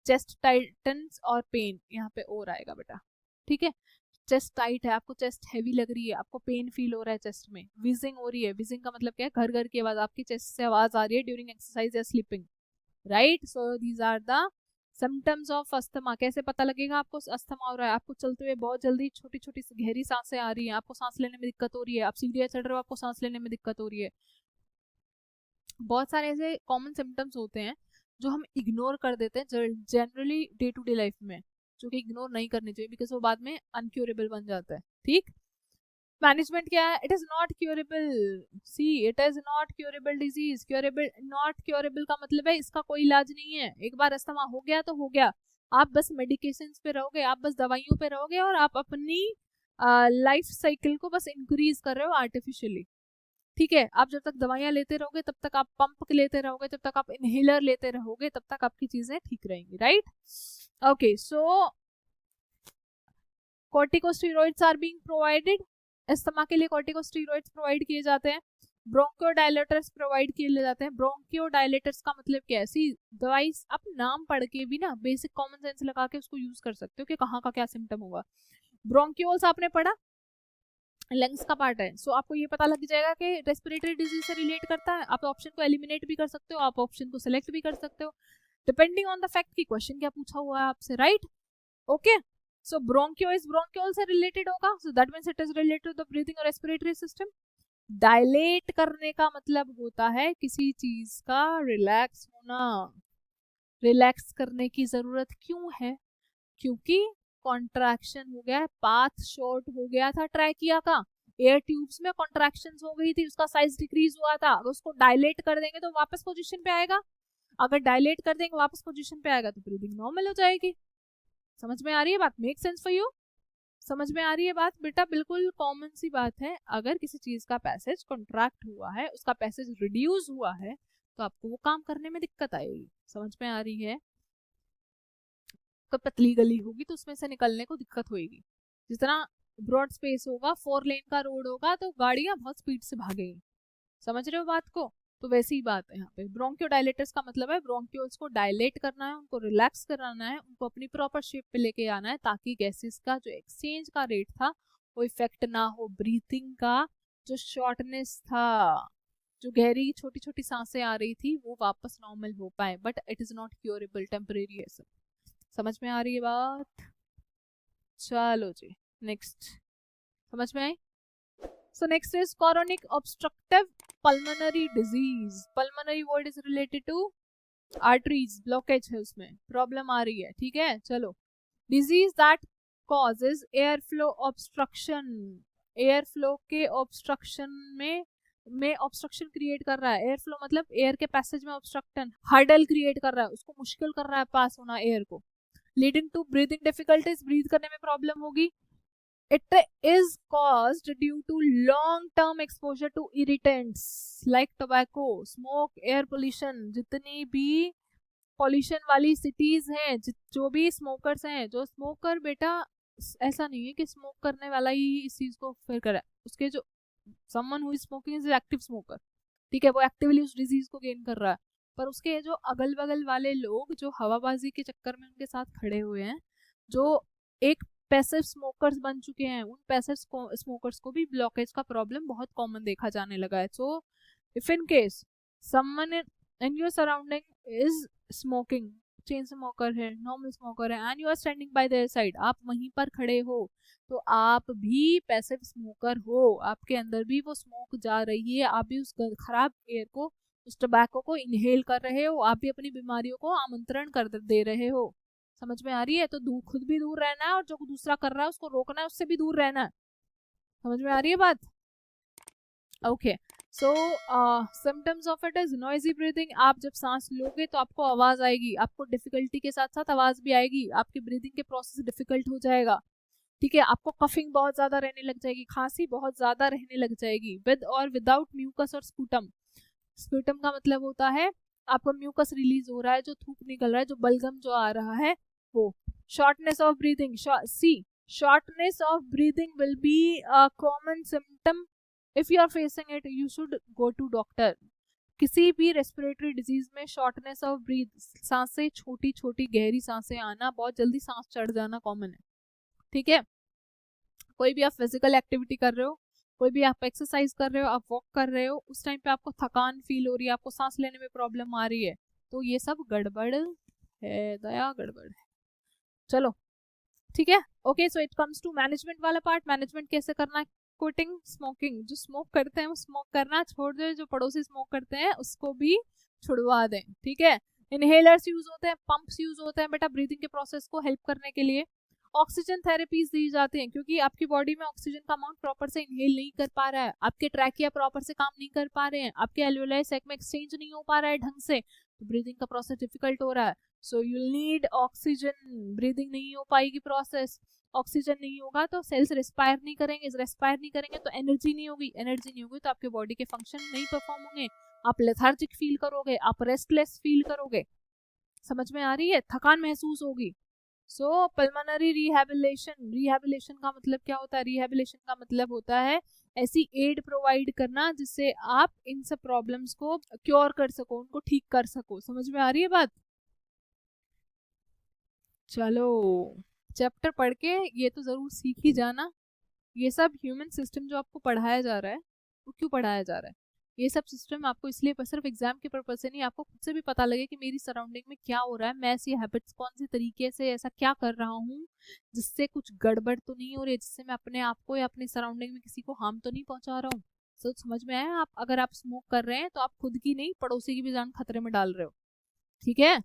चेस्ट टाइटन्स और पेन, यहाँ पे और आएगा बेटा, ठीक है। चेस्ट टाइट है, आपको चेस्ट हैवी लग रही है, आपको पेन फील हो रहा है चेस्ट में, विजिंग हो रही है, विजिंग का मतलब क्या है, घर घर की आवाज, आपकी चेस्ट से आवाज आ रही है ड्यूरिंग एक्सरसाइज या sleeping, right. So these are the symptoms of asthma. कैसे पता लगेगा आपको अस्थमा हो रहा है? आपको चलते हुए बहुत जल्दी छोटी छोटी गहरी सांसें आ रही हैं, आपको सांस लेने में दिक्कत हो रही है, आप सीढ़ियाँ चढ़ रहे हो, आपको सांस लेने में दिक्कत हो रही है। बहुत सारे ऐसे कॉमन सिम्टम्स होते हैं जो हम इग्नोर कर देते हैं generally day to day life में, जो कि इग्नोर नहीं करनी चाहिए, बिकॉज वो बाद में अनक्योरेबल बन जाता है, ठीक। मैनेजमेंट क्या है? It is not curable, see it is not curable disease. Curable, not curable का मतलब है इसका कोई इलाज नहीं है, एक बार अस्थमा हो गया तो हो गया, आप बस मेडिकेशन पे रहोगे, आप बस दवाइयों पे रहोगे, और आप अपनी लाइफ साइकिल को बस इंक्रीज कर रहे हो आर्टिफिशियली, ठीक है। आप जब तक दवाइयां लेते रहोगे, तब तक आप पंप लेते रहोगे, जब तक आप इनहेलर लेते रहोगे, तब तक आपकी चीजें ठीक रहेंगी, right. Okay, so corticosteroids are being provided, asthma के लिए कॉर्टिकोस्टेरॉइड्स प्रोवाइड किए जाते हैं, ब्रोंकियोडायलेटर्स प्रोवाइड किए जाते हैं। ब्रोंकियोडायलेटर्स का मतलब क्या है? सी दवाई आप नाम पढ़ के भी ना बेसिक कॉमन सेंस लगा के उसको यूज कर सकते हो कि कहाँ का क्या सिम्टम होगा। ब्रोंकियोल्स आपने पढ़ा, लंग्स का पार्ट है, सो आपको ये पता लग जाएगा कि रेस्पिरेटरी डिजीज से रिलेट करता है। आप ऑप्शन को एलिमिनेट भी कर सकते हो, आप ऑप्शन को सिलेक्ट भी कर सकते हो, डिपेंडिंग ऑन द फैक्ट की क्वेश्चन क्या पूछा हुआ है आपसे, right. Okay, so bronchio is bronchiole से रिलेटेड होगा, so that means it is related to the breathing और रेस्पिरेटरी सिस्टम। डायलेट करने का मतलब होता है किसी चीज का रिलैक्स होना। रिलैक्स करने की जरूरत क्यों है? क्योंकि कॉन्ट्रैक्शन हो गया है, पाथ शॉर्ट हो गया था ट्रैकिया का, एयर ट्यूब्स में कॉन्ट्रैक्शन हो गई थी, उसका साइज डिक्रीज हुआ था, अगर उसको डायलेट कर देंगे तो वापस पोजीशन पे आएगा, अगर डायलेट कर देंगे वापस पोजीशन पे आएगा तो ब्रीदिंग नॉर्मल हो जाएगी। समझ में आ रही है बात? Make sense for you? समझ में आ रही है बात बेटा? बिल्कुल कॉमन सी बात है। अगर किसी चीज का पैसेज कॉन्ट्रैक्ट हुआ है, उसका पैसेज रिड्यूस हुआ है, तो आपको वो काम करने में दिक्कत आएगी। समझ में आ रही है? पतली गली होगी तो उसमें से निकलने को दिक्कत होगी। जितना ब्रॉड स्पेस होगा, 4 लेन का रोड होगा, तो गाड़ियां बहुत स्पीड से भागेंगी। समझ रहे हो बात को? तो वैसी ही बात है यहाँ पे। ब्रोंकियोडायलेटर्स का मतलब है ब्रोंक्यूल्स को डायलेट करना है, उनको रिलैक्स कराना है, उनको अपनी प्रॉपर शेप पे लेके आना है, ताकि गैसेस का जो एक्सचेंज का रेट था वो इफेक्ट ना हो। ब्रीथिंग का जो शॉर्टनेस था, जो गहरी छोटी छोटी सांसें आ रही थी, वो वापस नॉर्मल हो पाए। But it is not curable, temporary है सब। समझ में आ रही है बात? चलो जी, नेक्स्ट। समझ में आई? So next is chronic obstructive pulmonary disease. Pulmonary word is related to arteries, blockage है उसमें, प्रॉब्लम आ रही है। ठीक है, चलो। Disease that causes airflow obstruction. Airflow के ऑब्स्ट्रक्शन में ऑब्स्ट्रक्शन क्रिएट कर रहा है। एयर फ्लो मतलब एयर के पैसेज में ऑब्स्ट्रक्शन, हर्डल क्रिएट कर रहा है, उसको मुश्किल कर रहा है पास होना एयर को। Leading to breathing difficulties, breath करने में प्रॉब्लम होगी। It is caused due to long-term exposure to irritants like tobacco, smoke, air pollution. जितनी भी पॉल्यूशन वाली सिटीज हैं, जो भी स्मोकर्स हैं, जो स्मोकर बेटा ऐसा नहीं है कि स्मोक करने वाला ही इस चीज को फिर करे। उसके जो someone who is smoking is active smoker, ठीक है, वो एक्टिवली उस डिजीज को गेन कर रहा है। पर उसके जो अगल बगल वाले लोग जो हवाबाजी के चक्कर में उनके साथ खड़े हुए हैं, जो एक पैसिव स्मोकर्स बन चुके हैं, उन पैसिव स्मोकर्स को भी ब्लॉकेज का प्रॉब्लम बहुत कॉमन देखा जाने लगा है। So if in case someone in your surrounding is smoking, chain smoker है, नॉर्मल स्मोकर है, and you are standing by their side, आप वहीं पर खड़े हो, तो आप भी पैसिव स्मोकर हो, आपके अंदर भी वो स्मोक जा रही है, आप भी उस खराब एयर को, उस टबैको को इनहेल कर रहे हो, आप भी अपनी बीमारियों को आमंत्रण कर दे रहे हो। समझ में आ रही है? तो खुद भी दूर रहना है, और जो दूसरा कर रहा है उसको रोकना है, उससे भी दूर रहना है। समझ में आ रही है बात? Okay, so symptoms of it is noisy breathing. आप जब सांस लोगे तो आपको आवाज आएगी, आपको डिफिकल्टी के साथ साथ आवाज भी आएगी, आपकी ब्रीदिंग के प्रोसेस डिफिकल्ट हो जाएगा। ठीक है, आपको कफिंग बहुत ज्यादा रहने लग जाएगी, खांसी बहुत ज्यादा रहने लग जाएगी, विद और विदाउट म्यूकस और स्पूटम। स्पूटम का मतलब होता है आपको म्यूकस रिलीज हो रहा है, जो थूक निकल रहा है, जो बलगम जो आ रहा है वो। Shortness of breathing, see shortness of breathing will be a common symptom. If you are facing it you should go to doctor. किसी भी रेस्पिरेटरी डिजीज में शॉर्टनेस ऑफ ब्रीथ, सांसें छोटी छोटी गहरी सांसें आना, बहुत जल्दी सांस चढ़ जाना कॉमन है। ठीक है, कोई भी आप फिजिकल एक्टिविटी कर रहे हो, कोई भी आप एक्सरसाइज कर रहे हो, आप वॉक कर रहे हो, उस टाइम पे आपको थकान फील हो रही है, आपको सांस लेने में प्रॉब्लम आ रही है, तो ये सब गड़बड़ है दया, गड़बड़ है। चलो ठीक है, okay. So it comes to management वाला पार्ट। मैनेजमेंट कैसे करना है? Quitting smoking. जो स्मोक करते हैं वो स्मोक करना छोड़ दे, जो पड़ोसी स्मोक करते हैं उसको भी छुड़वा दें। ठीक है, इनहेलर्स यूज होते हैं, पंप्स यूज होते हैं बेटा ब्रीदिंग के प्रोसेस को हेल्प करने के लिए। ऑक्सीजन थेरेपीज दी जाती हैं, क्योंकि आपकी बॉडी में ऑक्सीजन का अमाउंट प्रॉपर से इनहेल नहीं कर पा रहा है, आपके ट्रैकिया प्रॉपर से काम नहीं कर पा रहे हैं, आपके एल्वेओलाई सैक में एक्सचेंज नहीं हो पा रहा है ढंग से, तो ब्रीदिंग का प्रोसेस डिफिकल्ट हो रहा है। So you need oxygen. Breathing नहीं हो पाएगी प्रोसेस, ऑक्सीजन नहीं होगा तो सेल्स रेस्पायर नहीं करेंगे, रेस्पायर नहीं करेंगे तो एनर्जी नहीं होगी, एनर्जी नहीं होगी तो आपके बॉडी के फंक्शन नहीं परफॉर्म होंगे, आप लेथार्जिक फील करोगे, आप रेस्टलेस फील करोगे। समझ में आ रही है? थकान महसूस होगी। सो पल्मोनरी रिहैबिलिटेशन, रिहैबिलिटेशन का मतलब क्या होता है? रिहैबिलिटेशन का मतलब होता है ऐसी एड प्रोवाइड करना जिससे आप इन सब प्रॉब्लम्स को क्योर कर सको, उनको ठीक कर सको। समझ में आ रही है बात? चलो चैप्टर पढ़ के ये तो जरूर सीख ही जाना, ये सब ह्यूमन सिस्टम जो आपको पढ़ाया जा रहा है वो क्यों पढ़ाया जा रहा है। ये सब सिस्टम आपको इसलिए सिर्फ एग्जाम के पर्पज से नहीं, आपको खुद से भी पता लगे कि मेरी सराउंडिंग में क्या हो रहा है, मैं ऐसी हैबिट्स कौन से तरीके से ऐसा क्या कर रहा हूँ जिससे कुछ गड़बड़ तो नहीं हो रही, जिससे मैं अपने आप को या अपनी सराउंडिंग में किसी को हार्म तो नहीं पहुंचा रहा हूँ। समझ में आया? आप अगर आप स्मोक कर रहे हैं तो आप खुद की नहीं पड़ोसी की भी जान खतरे में डाल रहे हो। ठीक है,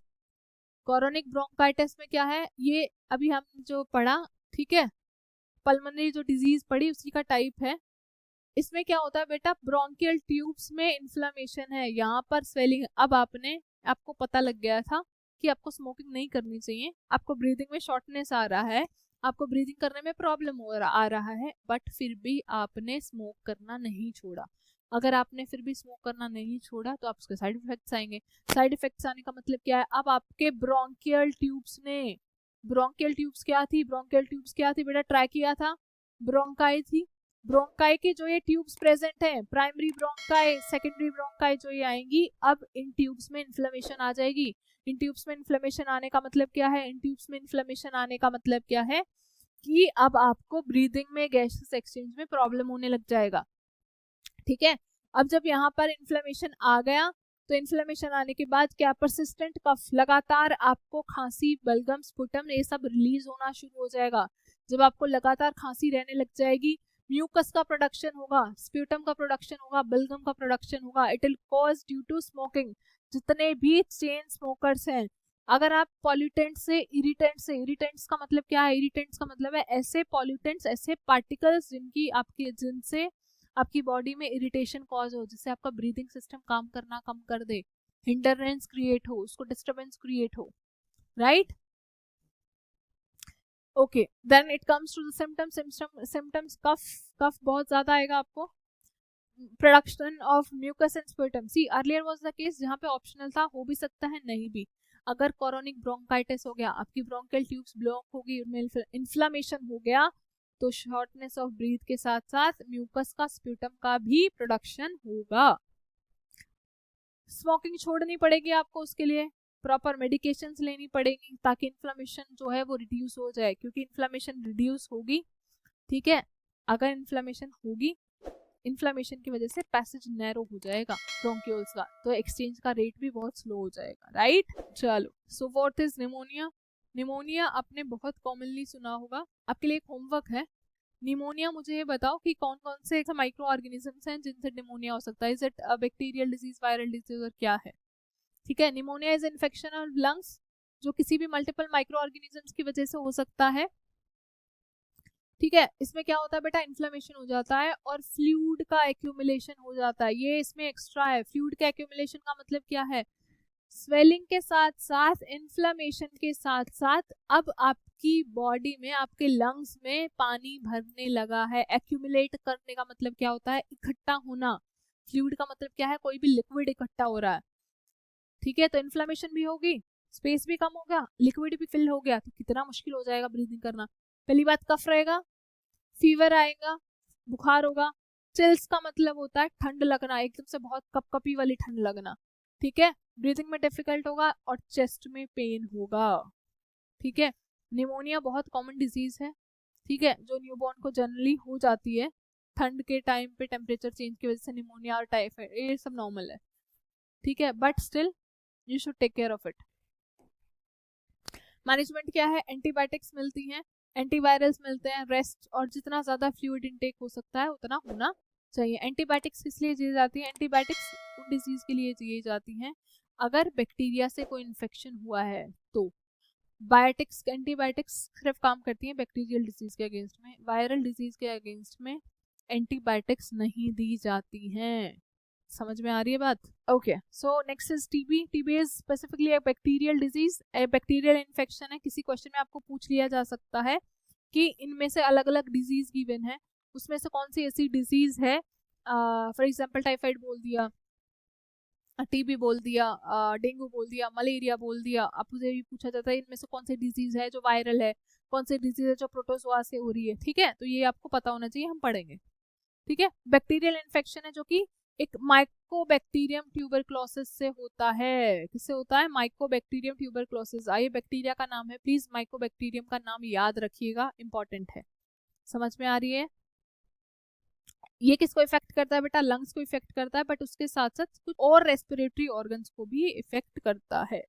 कोरोनिक ब्रोंकाइटिस में क्या है ये अभी हम जो पढ़ा, ठीक है, पल्मोनरी जो डिजीज पढ़ी उसी का टाइप है। इसमें क्या होता है बेटा, ब्रोंकियल ट्यूब्स में इन्फ्लामेशन है, यहाँ पर स्वेलिंग। अब आपको पता लग गया था कि आपको स्मोकिंग नहीं करनी चाहिए, आपको ब्रीदिंग में शॉर्टनेस आ रहा है, आपको ब्रीदिंग करने में प्रॉब्लम आ रहा है, बट फिर भी आपने स्मोक करना नहीं छोड़ा। अगर आपने फिर भी स्मोक करना नहीं छोड़ा तो आपके साइड इफेक्ट्स आएंगे। साइड इफेक्ट्स आने का मतलब क्या है? अब आपके ब्रोंकियल ट्यूब्स ने, ब्रोंकियल ट्यूब्स क्या थी? ब्रोंकियल ट्यूब्स क्या थी बेटा? ट्रैकिया था, ब्रोंकाई थी। ब्रोंकाई के जो ये ट्यूब्स प्रेजेंट हैं, प्राइमरी ब्रोंकाई, सेकेंडरी ब्रोंकाई जो ये आएंगी, अब इन ट्यूब्स में इन्फ्लेमेशन आ जाएगी। इन ट्यूब्स में इन्फ्लेमेशन आने का मतलब क्या है? इन ट्यूब्स में इन्फ्लेमेशन आने का मतलब क्या है कि अब आपको ब्रीदिंग में गैसेस एक्सचेंज में प्रॉब्लम होने लग जाएगा। ठीक है, अब जब यहाँ पर इन्फ्लेमेशन आ गया तो इन्फ्लेमेशन आने के बाद क्या? परसिस्टेंट कफ, लगातार आपको खांसी, बलगम, स्पुटम ये सब रिलीज होना शुरू हो जाएगा। जब आपको लगातार खांसी रहने लग जाएगी, म्यूकस का प्रोडक्शन होगा, स्प्यूटम का प्रोडक्शन होगा, बलगम का प्रोडक्शन होगा। It will cause due to smoking. जितने भी चेन स्मोकर्स हैं, अगर आप पॉल्यूटेंट से, इरिटेंट्स का मतलब क्या है? इरिटेंट्स का मतलब है ऐसे पॉल्यूटेंट्स, ऐसे पार्टिकल्स जिनसे आपकी बॉडी में इरिटेशन कॉज हो, जिससे आपका ब्रीदिंग सिस्टम काम करना कम कर दे, हिंडरेंस क्रिएट हो, उसको डिस्टर्बेंस क्रिएट हो, right? Okay, then it comes to the symptoms. Cough बहुत ज्यादा आएगा आपको। Production of mucus and sputum. See earlier was the case जहाँ पे ऑप्शनल था, हो भी सकता है नहीं भी। अगर कोरोनिक ब्रोंकाइटिस हो गया, आपकी ब्रोंकियल ट्यूब्स ब्लॉक होगी, इन्फ्लामेशन हो गया, तो शॉर्टनेस ऑफ ब्रीथ के साथ साथ म्यूकस का, स्प्यूटम का भी प्रोडक्शन होगा। स्मोकिंग छोड़नी पड़ेगी आपको, उसके लिए प्रॉपर मेडिकेशंस लेनी पड़ेगी ताकि इन्फ्लामेशन जो है वो रिड्यूस हो जाए, क्योंकि इन्फ्लामेशन रिड्यूस होगी, ठीक है, अगर इन्फ्लामेशन होगी, इन्फ्लामेशन की वजह से पैसेज नैरो हो जाएगा ब्रोंक्यूल्स का, तो एक्सचेंज का रेट भी बहुत स्लो हो जाएगा, राइट? चलो, so what is pneumonia? Pneumonia आपने बहुत कॉमनली सुना होगा। आपके लिए एक होमवर्क है, निमोनिया मुझे ये बताओ कि कौन कौन से माइक्रो ऑर्गेनिजम्स हैं जिनसे निमोनिया हो सकता है। Is it bacterial disease, viral disease, और क्या है? ठीक है, pneumonia is infection of lungs जो किसी भी मल्टीपल माइक्रो ऑर्गेनिजम्स की वजह से हो सकता है। ठीक है, इसमें क्या होता है बेटा? इन्फ्लेमेशन हो जाता है और फ्लूइड का एक्यूमुलेशन हो जाता है। ये इसमें एक्स्ट्रा है। फ्लूइड का एक्यूमुलेशन का मतलब क्या है? स्वेलिंग के साथ साथ, इन्फ्लेमेशन के साथ साथ अब आपकी बॉडी में, आपके लंग्स में पानी भरने लगा है। एक्यूमुलेट करने का मतलब क्या होता है? इकट्ठा होना। फ्लूइड का मतलब क्या है? कोई भी लिक्विड इकट्ठा हो रहा है, ठीक है, तो इन्फ्लेमेशन भी होगी, स्पेस भी कम हो गया, लिक्विड भी फिल हो गया, तो कितना मुश्किल हो जाएगा ब्रीदिंग करना। पहली बात, कफ रहेगा, फीवर आएगा, बुखार होगा। चिल्स का मतलब होता है ठंड लगना, एकदम से बहुत कपकपी वाली ठंड लगना, ठीक है। ब्रीथिंग में डिफिकल्ट होगा और चेस्ट में पेन होगा, ठीक है। निमोनिया बहुत कॉमन डिजीज है, ठीक है, जो न्यूबॉर्न को जनरली हो जाती है। ठंड के टाइम पे टेम्परेचर चेंज की वजह से निमोनिया और टाइफाइड ये सब नॉर्मल है, ठीक है, but still you should take care of it. Management क्या है? एंटीबायोटिक्स मिलती हैं, एंटीवायरल्स मिलते हैं, रेस्ट, और जितना ज्यादा फ्लूइड इनटेक हो सकता है उतना होना चाहिए। एंटीबायोटिक्स किस लिए दी जाती है? एंटीबायोटिक्स उन डिजीज के लिए दी जाती हैं अगर बैक्टीरिया से कोई इन्फेक्शन हुआ है तो। बायोटिक्स, एंटीबायोटिक्स सिर्फ काम करती हैं बैक्टीरियल डिजीज के अगेंस्ट में, वायरल डिजीज के अगेंस्ट में एंटीबायोटिक्स नहीं दी जाती हैं। समझ में आ रही है बात? Okay, so next is TB. TB is specifically एक बैक्टीरियल डिजीज, बैक्टीरियल इन्फेक्शन है। किसी क्वेश्चन में आपको पूछ लिया जा सकता है कि इनमें से अलग अलग डिजीज गिवन है, उसमें से कौन सी ऐसी डिजीज है, फॉर एग्जाम्पल टाइफाइड बोल दिया, टीबी बोल दिया, डेंगू बोल दिया, मलेरिया बोल दिया। आपसे भी पूछा जाता है इनमें से कौन सी डिजीज है जो वायरल है, कौन सी डिजीज है जो प्रोटोजोआ से हो रही है, ठीक है, तो ये आपको पता होना चाहिए, हम पढ़ेंगे, ठीक है। बैक्टीरियल इन्फेक्शन है जो कि एक माइकोबैक्टीरियम ट्यूबरक्लोसिस से होता है। किससे होता है? Mycobacterium tuberculosis. आइए, बैक्टीरिया का नाम है, प्लीज माइकोबैक्टीरियम का नाम याद रखिएगा, इंपॉर्टेंट है। समझ में आ रही है? ये किसको इफेक्ट करता है बेटा? लंग्स को इफेक्ट करता है, बट उसके साथ साथ कुछ और रेस्पिरेटरी ऑर्गन्स को भी इफेक्ट करता है,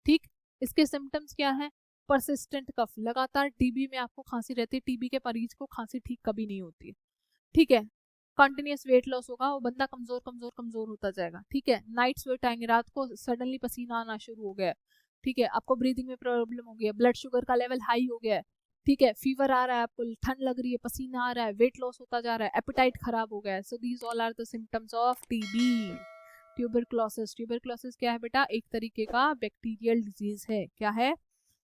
ठीक। इसके सिम्टम्स क्या है? परसिस्टेंट कफ, लगातार टीबी में आपको खांसी रहती है, टीबी के मरीज को खांसी ठीक कभी नहीं होती, ठीक है। कंटिन्यूस वेट लॉस होगा, वो बंदा कमजोर कमजोर कमजोर होता जाएगा, ठीक है। नाइट स्वेट आएंगे, रात को सडनली पसीना आना शुरू हो गया, ठीक है, आपको ब्रीदिंग में प्रॉब्लम हो गया, ब्लड शुगर का लेवल हाई हो गया है, ठीक है, फीवर आ रहा है, आपको ठंड लग रही है, पसीना आ रहा है, वेट लॉस होता जा रहा है, एपिटाइट खराब हो गया है। So these all are the symptoms of TB. Tuberculosis, tuberculosis क्या है बेटा? एक तरीके का बैक्टीरियल डिजीज है। क्या है?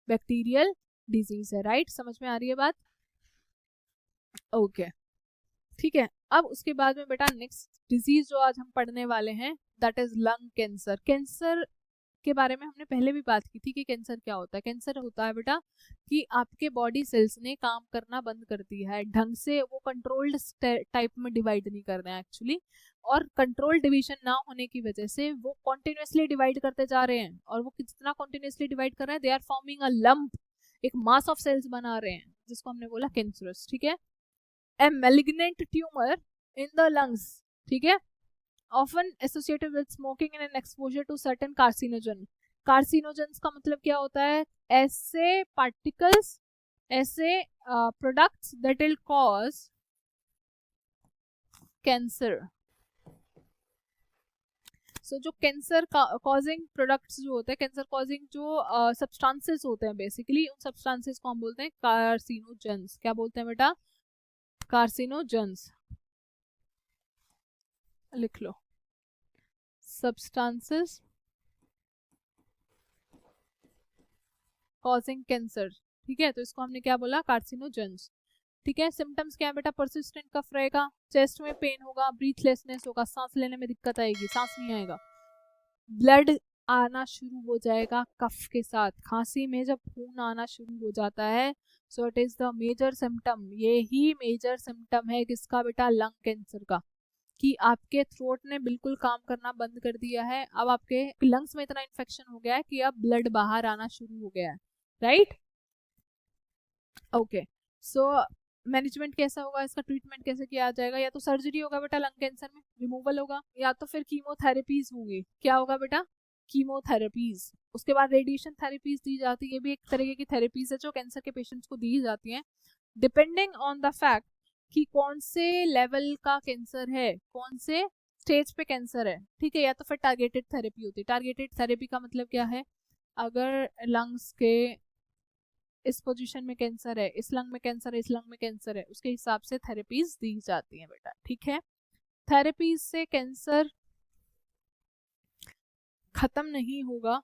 बैक्टीरियल डिजीज है, राइट? समझ में आ रही है बात? ओके, ठीक है। अब उसके बाद में बेटा नेक्स्ट डिजीज जो आज हम पढ़ने वाले हैं that is lung cancer. Cancer के बारे में हमने पहले भी बात की थी कि कैंसर क्या होता है। कैंसर होता है बेटा कि आपके बॉडी सेल्स ने काम करना बंद कर दिया है ढंग से, वो कंट्रोल्ड टाइप में डिवाइड नहीं कर रहे हैं एक्चुअली, और कंट्रोल डिवीजन ना होने की वजह से वो कॉन्टिन्यूसली डिवाइड करते जा रहे हैं, और वो कितना कॉन्टिन्यूसली डिवाइड कर रहे हैं, they are forming a lump, एक मास ऑफ सेल्स बना रहे हैं जिसको हमने बोला कैंसरस, ठीक है। A malignant tumour in the lungs, ठीक है, often associated with smoking and exposure to certain carcinogen। carcinogens का मतलब क्या होता है? ऐसे particles, ऐसे products that will cause cancer। so जो कैंसर कॉजिंग प्रोडक्ट्स जो होते हैं, कैंसर कॉजिंग जो सब्सटेंसेस होते हैं बेसिकली, उन सब्सटेंसेस को हम बोलते हैं कार्सिनोजेंस। क्या बोलते हैं बेटा? कार्सिनोजेंस। लिख लो, सब्सटेंसेस कॉजिंग कैंसर, ठीक है। तो इसको हमने क्या बोला? कार्सिनोजेंस, ठीक है। सिम्टम्स क्या है बेटा? परसिस्टेंट कफ रहेगा, चेस्ट में पेन होगा, ब्रीथलेसनेस होगा, सांस लेने में दिक्कत आएगी, सांस नहीं आएगा, ब्लड आना शुरू हो जाएगा कफ के साथ। खांसी में जब खून आना शुरू हो जाता है, so it is the major symptom. ये ही मेजर सिम्टम है किसका बेटा? लंग कैंसर का, कि आपके थ्रोट ने बिल्कुल काम करना बंद कर दिया है, अब आपके लंग्स में इतना इन्फेक्शन हो गया है कि अब ब्लड बाहर आना शुरू हो गया है, राइट? ओके, सो मैनेजमेंट कैसा होगा, इसका ट्रीटमेंट कैसे किया जाएगा? या तो सर्जरी होगा बेटा लंग कैंसर में, रिमूवल होगा, या तो फिर कीमोथेरेपीज होंगी। क्या होगा बेटा? कीमोथेरेपीज। उसके बाद रेडिएशन थेरेपीज दी जाती है, ये भी एक तरीके की थेरेपीज है जो कैंसर के पेशेंट्स को दी जाती हैं, डिपेंडिंग ऑन द फैक्ट कि कौन से लेवल का कैंसर है, कौन से स्टेज पे कैंसर है, ठीक है। या तो फिर टारगेटेड थेरेपी होती है। टारगेटेड थेरेपी का मतलब क्या है? अगर लंग्स के इस पोजीशन में कैंसर है, इस लंग में कैंसर है, इस लंग में कैंसर है, उसके हिसाब से थेरेपीज दी जाती हैं बेटा, ठीक है। थेरेपीज से कैंसर खत्म नहीं होगा।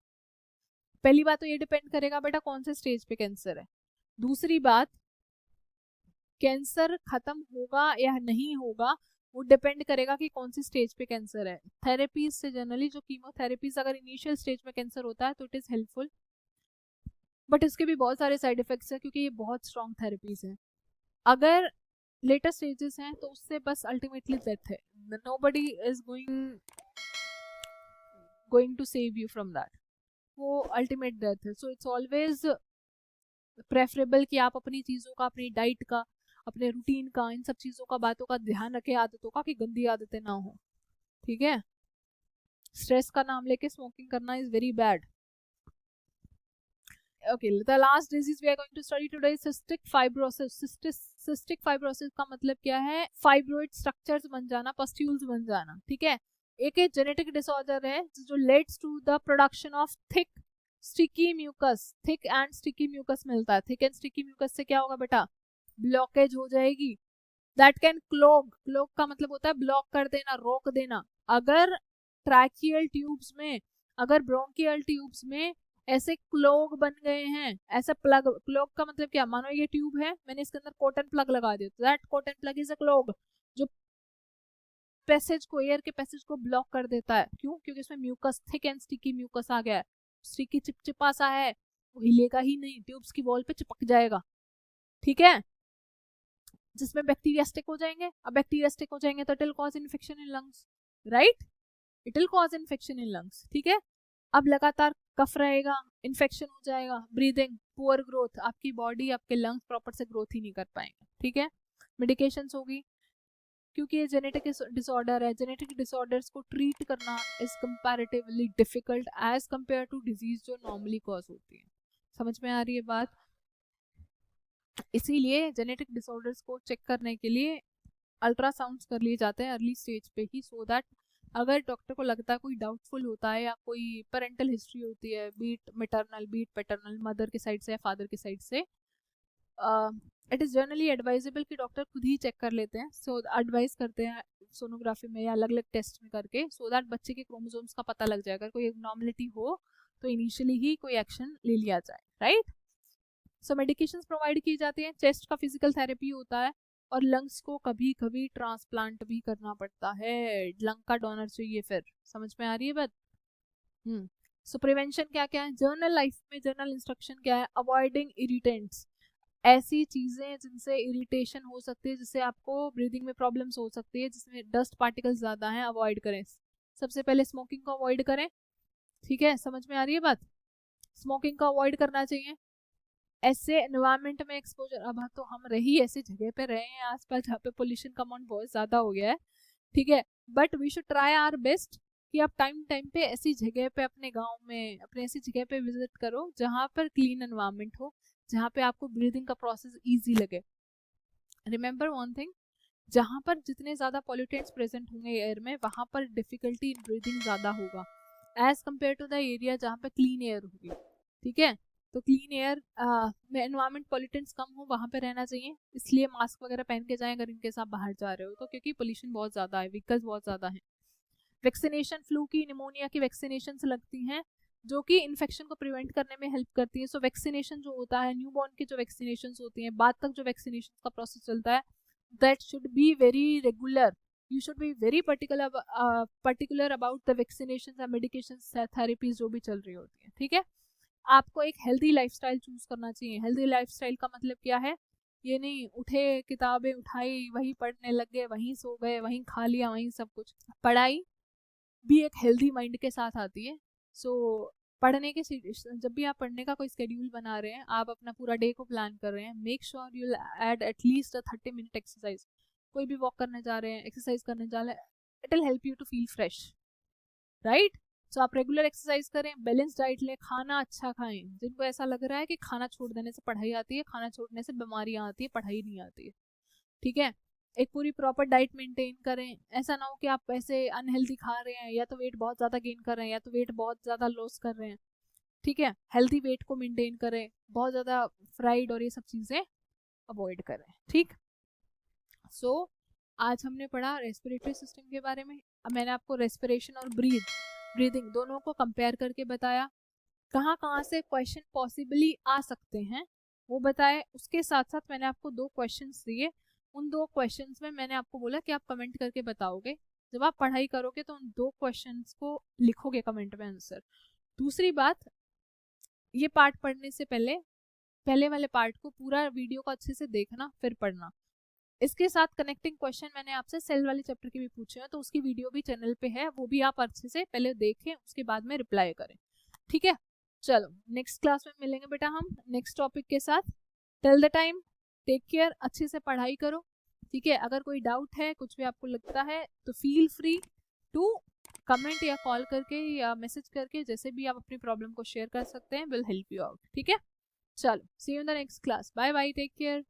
पहली बात तो ये डिपेंड करेगा बेटा कौन से स्टेज पे कैंसर है। दूसरी बात, कैंसर खत्म होगा या नहीं होगा वो डिपेंड करेगा कि कौन सी स्टेज पे कैंसर है। थेरेपीज से जनरली जो कीमोथेरेपीज, अगर इनिशियल स्टेज में कैंसर होता है तो इट इज हेल्पफुल, बट इसके भी बहुत सारे साइड इफेक्ट्स हैं क्योंकि ये बहुत स्ट्रॉन्ग थेरेपीज हैं। अगर लेटर स्टेजेस हैं तो उससे बस अल्टीमेटली डेथ है, nobody is going to save you from that, वो अल्टीमेट डेथ है। सो इट्स ऑलवेज प्रेफरेबल कि आप अपनी चीज़ों का, अपनी डाइट का, अपने रूटीन का, इन सब चीज़ों का, बातों का ध्यान रखें, आदतों का, कि गंदी आदतें ना हो, ठीक है। स्ट्रेस का नाम लेके स्मोकिंग करना is very bad. Okay, the last disease we are going to study today is cystic fibrosis। cystic fibrosis का मतलब क्या है? फाइब्रोइड स्ट्रक्चर्स बन जाना, पस्ट्यूल्स बन जाना, ठीक है। एक जेनेटिक डिसऑर्डर है जो leads to the production of thick sticky mucus. Thick and sticky mucus मिलता है। थिक एंड स्टिकी म्यूकस से क्या होगा बेटा? ब्लॉकेज हो जाएगी। दैट कैन क्लोग का मतलब होता है ब्लॉक कर देना, रोक देना। अगर ट्रैकियल ट्यूब्स में, अगर ब्रोंकियल ट्यूब्स में ऐसे क्लोग बन गए हैं, ऐसा प्लग, क्लोग का मतलब क्या? मानो ये ट्यूब है, मैंने इसके अंदर कॉटन प्लग लगा दिया, तो that cotton plug is a clog, जो पैसेज को, एयर के पैसेज को ब्लॉक कर देता है। क्यों? क्योंकि इसमें mucus, thick and sticky mucus आ गया है, स्टिकी चिपचिपा सा है, वो हिलेगा ही नहीं, ट्यूब्स की वॉल पे चिपक जाएगा, ठीक है, जिसमें बैक्टीरिया स्टिक हो जाएंगे। अब बैक्टीरिया स्टिक हो जाएंगे तो it will cause infection in lungs, right? It will cause infection in lungs, ठीक है। अब लगातार कफ रहेगा, इन्फेक्शन हो जाएगा, ब्रीदिंग, पुअर ग्रोथ, आपकी बॉडी, आपके लंग्स प्रॉपर से ग्रोथ ही नहीं कर पाएंगे, ठीक है। मेडिकेशंस होगी, क्योंकि ये जेनेटिक डिसऑर्डर है। जेनेटिक डिसऑर्डर्स को ट्रीट करना is comparatively difficult as compare to disease जो नॉर्मली कॉज होती है। समझ में आ रही है बात? इसीलिए जेनेटिक डिसऑर्डर्स को चेक करने के लिए अल्ट्रासाउंड्स कर लिए जाते हैं अर्ली स्टेज पे ही, सो दैट अगर डॉक्टर को लगता है कोई डाउटफुल होता है या कोई पेरेंटल हिस्ट्री होती है, be it maternal, be it paternal, mother के साइड से या फादर के साइड से, इट इज़ जनरली एडवाइजेबल कि डॉक्टर खुद ही चेक कर लेते हैं। सो एडवाइस करते हैं सोनोग्राफी में या अलग अलग टेस्ट में करके, सो दैट बच्चे के क्रोमोसोम्स का पता लग जाए। अगर कोई एबनॉर्मलिटी हो तो इनिशियली ही कोई एक्शन ले लिया जाए, राइट? सो मेडिकेशंस प्रोवाइड की जाती हैं, चेस्ट का फिजिकल थेरेपी होता है, और लंग्स को कभी कभी ट्रांसप्लांट भी करना पड़ता है, लंग का डोनर चाहिए फिर। समझ में आ रही है बात? सो प्रिवेंशन क्या क्या है, जर्नल लाइफ में जर्नल इंस्ट्रक्शन क्या है, अवॉइडिंग इरिटेंट्स, ऐसी चीजें जिनसे इरिटेशन हो सकती है, जिससे आपको ब्रीदिंग में प्रॉब्लम्स हो सकती है, जिसमें डस्ट पार्टिकल्स ज्यादा हैं, अवॉइड करें। सबसे पहले स्मोकिंग को अवॉइड करें, ठीक है, समझ में आ रही है बात? स्मोकिंग को अवॉइड करना चाहिए। ऐसे एनवायरमेंट में एक्सपोजर, अब तो हम रही ऐसी जगह पे रहे हैं आसपास जहाँ पे पोल्यूशन का अमाउंट बहुत ज्यादा हो गया है, ठीक है, but we should try our best कि आप टाइम टाइम पे ऐसी जगह पे अपने गांव में अपने ऐसी जगह पे विजिट करो जहाँ पर क्लीन एनवायरमेंट हो, जहाँ पे आपको ब्रीदिंग का प्रोसेस इजी लगे। रिमेंबर वन थिंग, जहाँ पर जितने ज़्यादा पॉल्यूटेंट्स प्रेजेंट होंगे एयर में, वहाँ पर डिफिकल्टी इन ब्रीदिंग ज़्यादा होगा as compare to the area जहाँ पे क्लीन एयर होगी, ठीक है। तो क्लीन एयर में एनवायरमेंट पॉल्यूटेंट्स कम हो, वहाँ पे रहना चाहिए, इसलिए मास्क वगैरह पहन के जाएं अगर इनके साथ बाहर जा रहे हो तो, क्योंकि पोल्यूशन बहुत ज़्यादा है, व्हीकल्स बहुत ज़्यादा है। वैक्सीनेशन, फ्लू की, निमोनिया की वैक्सीनेशन लगती हैं जो कि इन्फेक्शन को प्रिवेंट करने में हेल्प करती है। सो वैक्सीनेशन जो होता है, न्यूबॉर्न की जो वैक्सीनेशन होती हैं, बाद तक जो वैक्सीनेशन का प्रोसेस चलता है, that should be very regular, you should be very particular about the vaccination या मेडिकेशन थेरेपीज जो भी चल रही होती है, ठीक है। आपको एक हेल्दी लाइफस्टाइल चूज करना चाहिए। हेल्दी लाइफस्टाइल का मतलब क्या है, ये नहीं उठे किताबें उठाई वहीं पढ़ने लग गए, वहीं सो गए, वहीं खा लिया, वहीं सब कुछ। पढ़ाई भी एक हेल्दी माइंड के साथ आती है। सो पढ़ने के जब भी आप पढ़ने का कोई स्केड्यूल बना रहे हैं, आप अपना पूरा डे को प्लान कर रहे हैं, make sure you add at least 30 minute exercise. कोई भी वॉक करने जा रहे हैं, एक्सरसाइज करने जा रहे हैं, it will help you to feel fresh, right. So आप रेगुलर एक्सरसाइज करें, बैलेंस डाइट लें, खाना अच्छा खाएं। जिनको ऐसा लग रहा है कि खाना छोड़ देने से पढ़ाई आती है, खाना छोड़ने से बीमारियां आती है, पढ़ाई नहीं आती है, ठीक है। एक पूरी प्रॉपर डाइट मेंटेन करें, ऐसा ना हो कि आप ऐसे अनहेल्दी खा रहे हैं, या तो वेट बहुत ज़्यादा गेन कर रहे हैं या तो वेट बहुत ज़्यादा लॉस कर रहे हैं, ठीक है। हेल्दी वेट को मेंटेन करें, बहुत ज़्यादा फ्राइड और ये सब चीज़ें अवॉइड करें, ठीक। सो आज हमने पढ़ा रेस्पिरेटरी सिस्टम के बारे में। अब मैंने आपको रेस्पिरेशन और ब्रीदिंग दोनों को कंपेयर करके बताया, कहाँ कहाँ से क्वेश्चन पॉसिबली आ सकते हैं वो बताए। उसके साथ साथ मैंने आपको 2 क्वेश्चंस दिए, उन 2 क्वेश्चंस में मैंने आपको बोला कि आप कमेंट करके बताओगे। जब आप पढ़ाई करोगे तो उन 2 क्वेश्चंस को लिखोगे कमेंट में आंसर। दूसरी बात, ये पार्ट पढ़ने से पहले वाले पार्ट को पूरा वीडियो को अच्छे से देखना फिर पढ़ना। इसके साथ कनेक्टिंग क्वेश्चन मैंने आपसे सेल वाले चैप्टर के भी पूछे हैं, तो उसकी वीडियो भी चैनल पे है, वो भी आप अच्छे से पहले देखें, उसके बाद में रिप्लाई करें, ठीक है। चलो नेक्स्ट क्लास में मिलेंगे बेटा हम नेक्स्ट टॉपिक के साथ। Till the time take care, अच्छे से पढ़ाई करो, ठीक है। अगर कोई डाउट है, कुछ भी आपको लगता है, तो फील फ्री टू कमेंट या कॉल करके या मैसेज करके, जैसे भी आप अपनी प्रॉब्लम को शेयर कर सकते हैं, विल हेल्प यू आउट, ठीक है। चलो see you in the next class, bye bye, take care.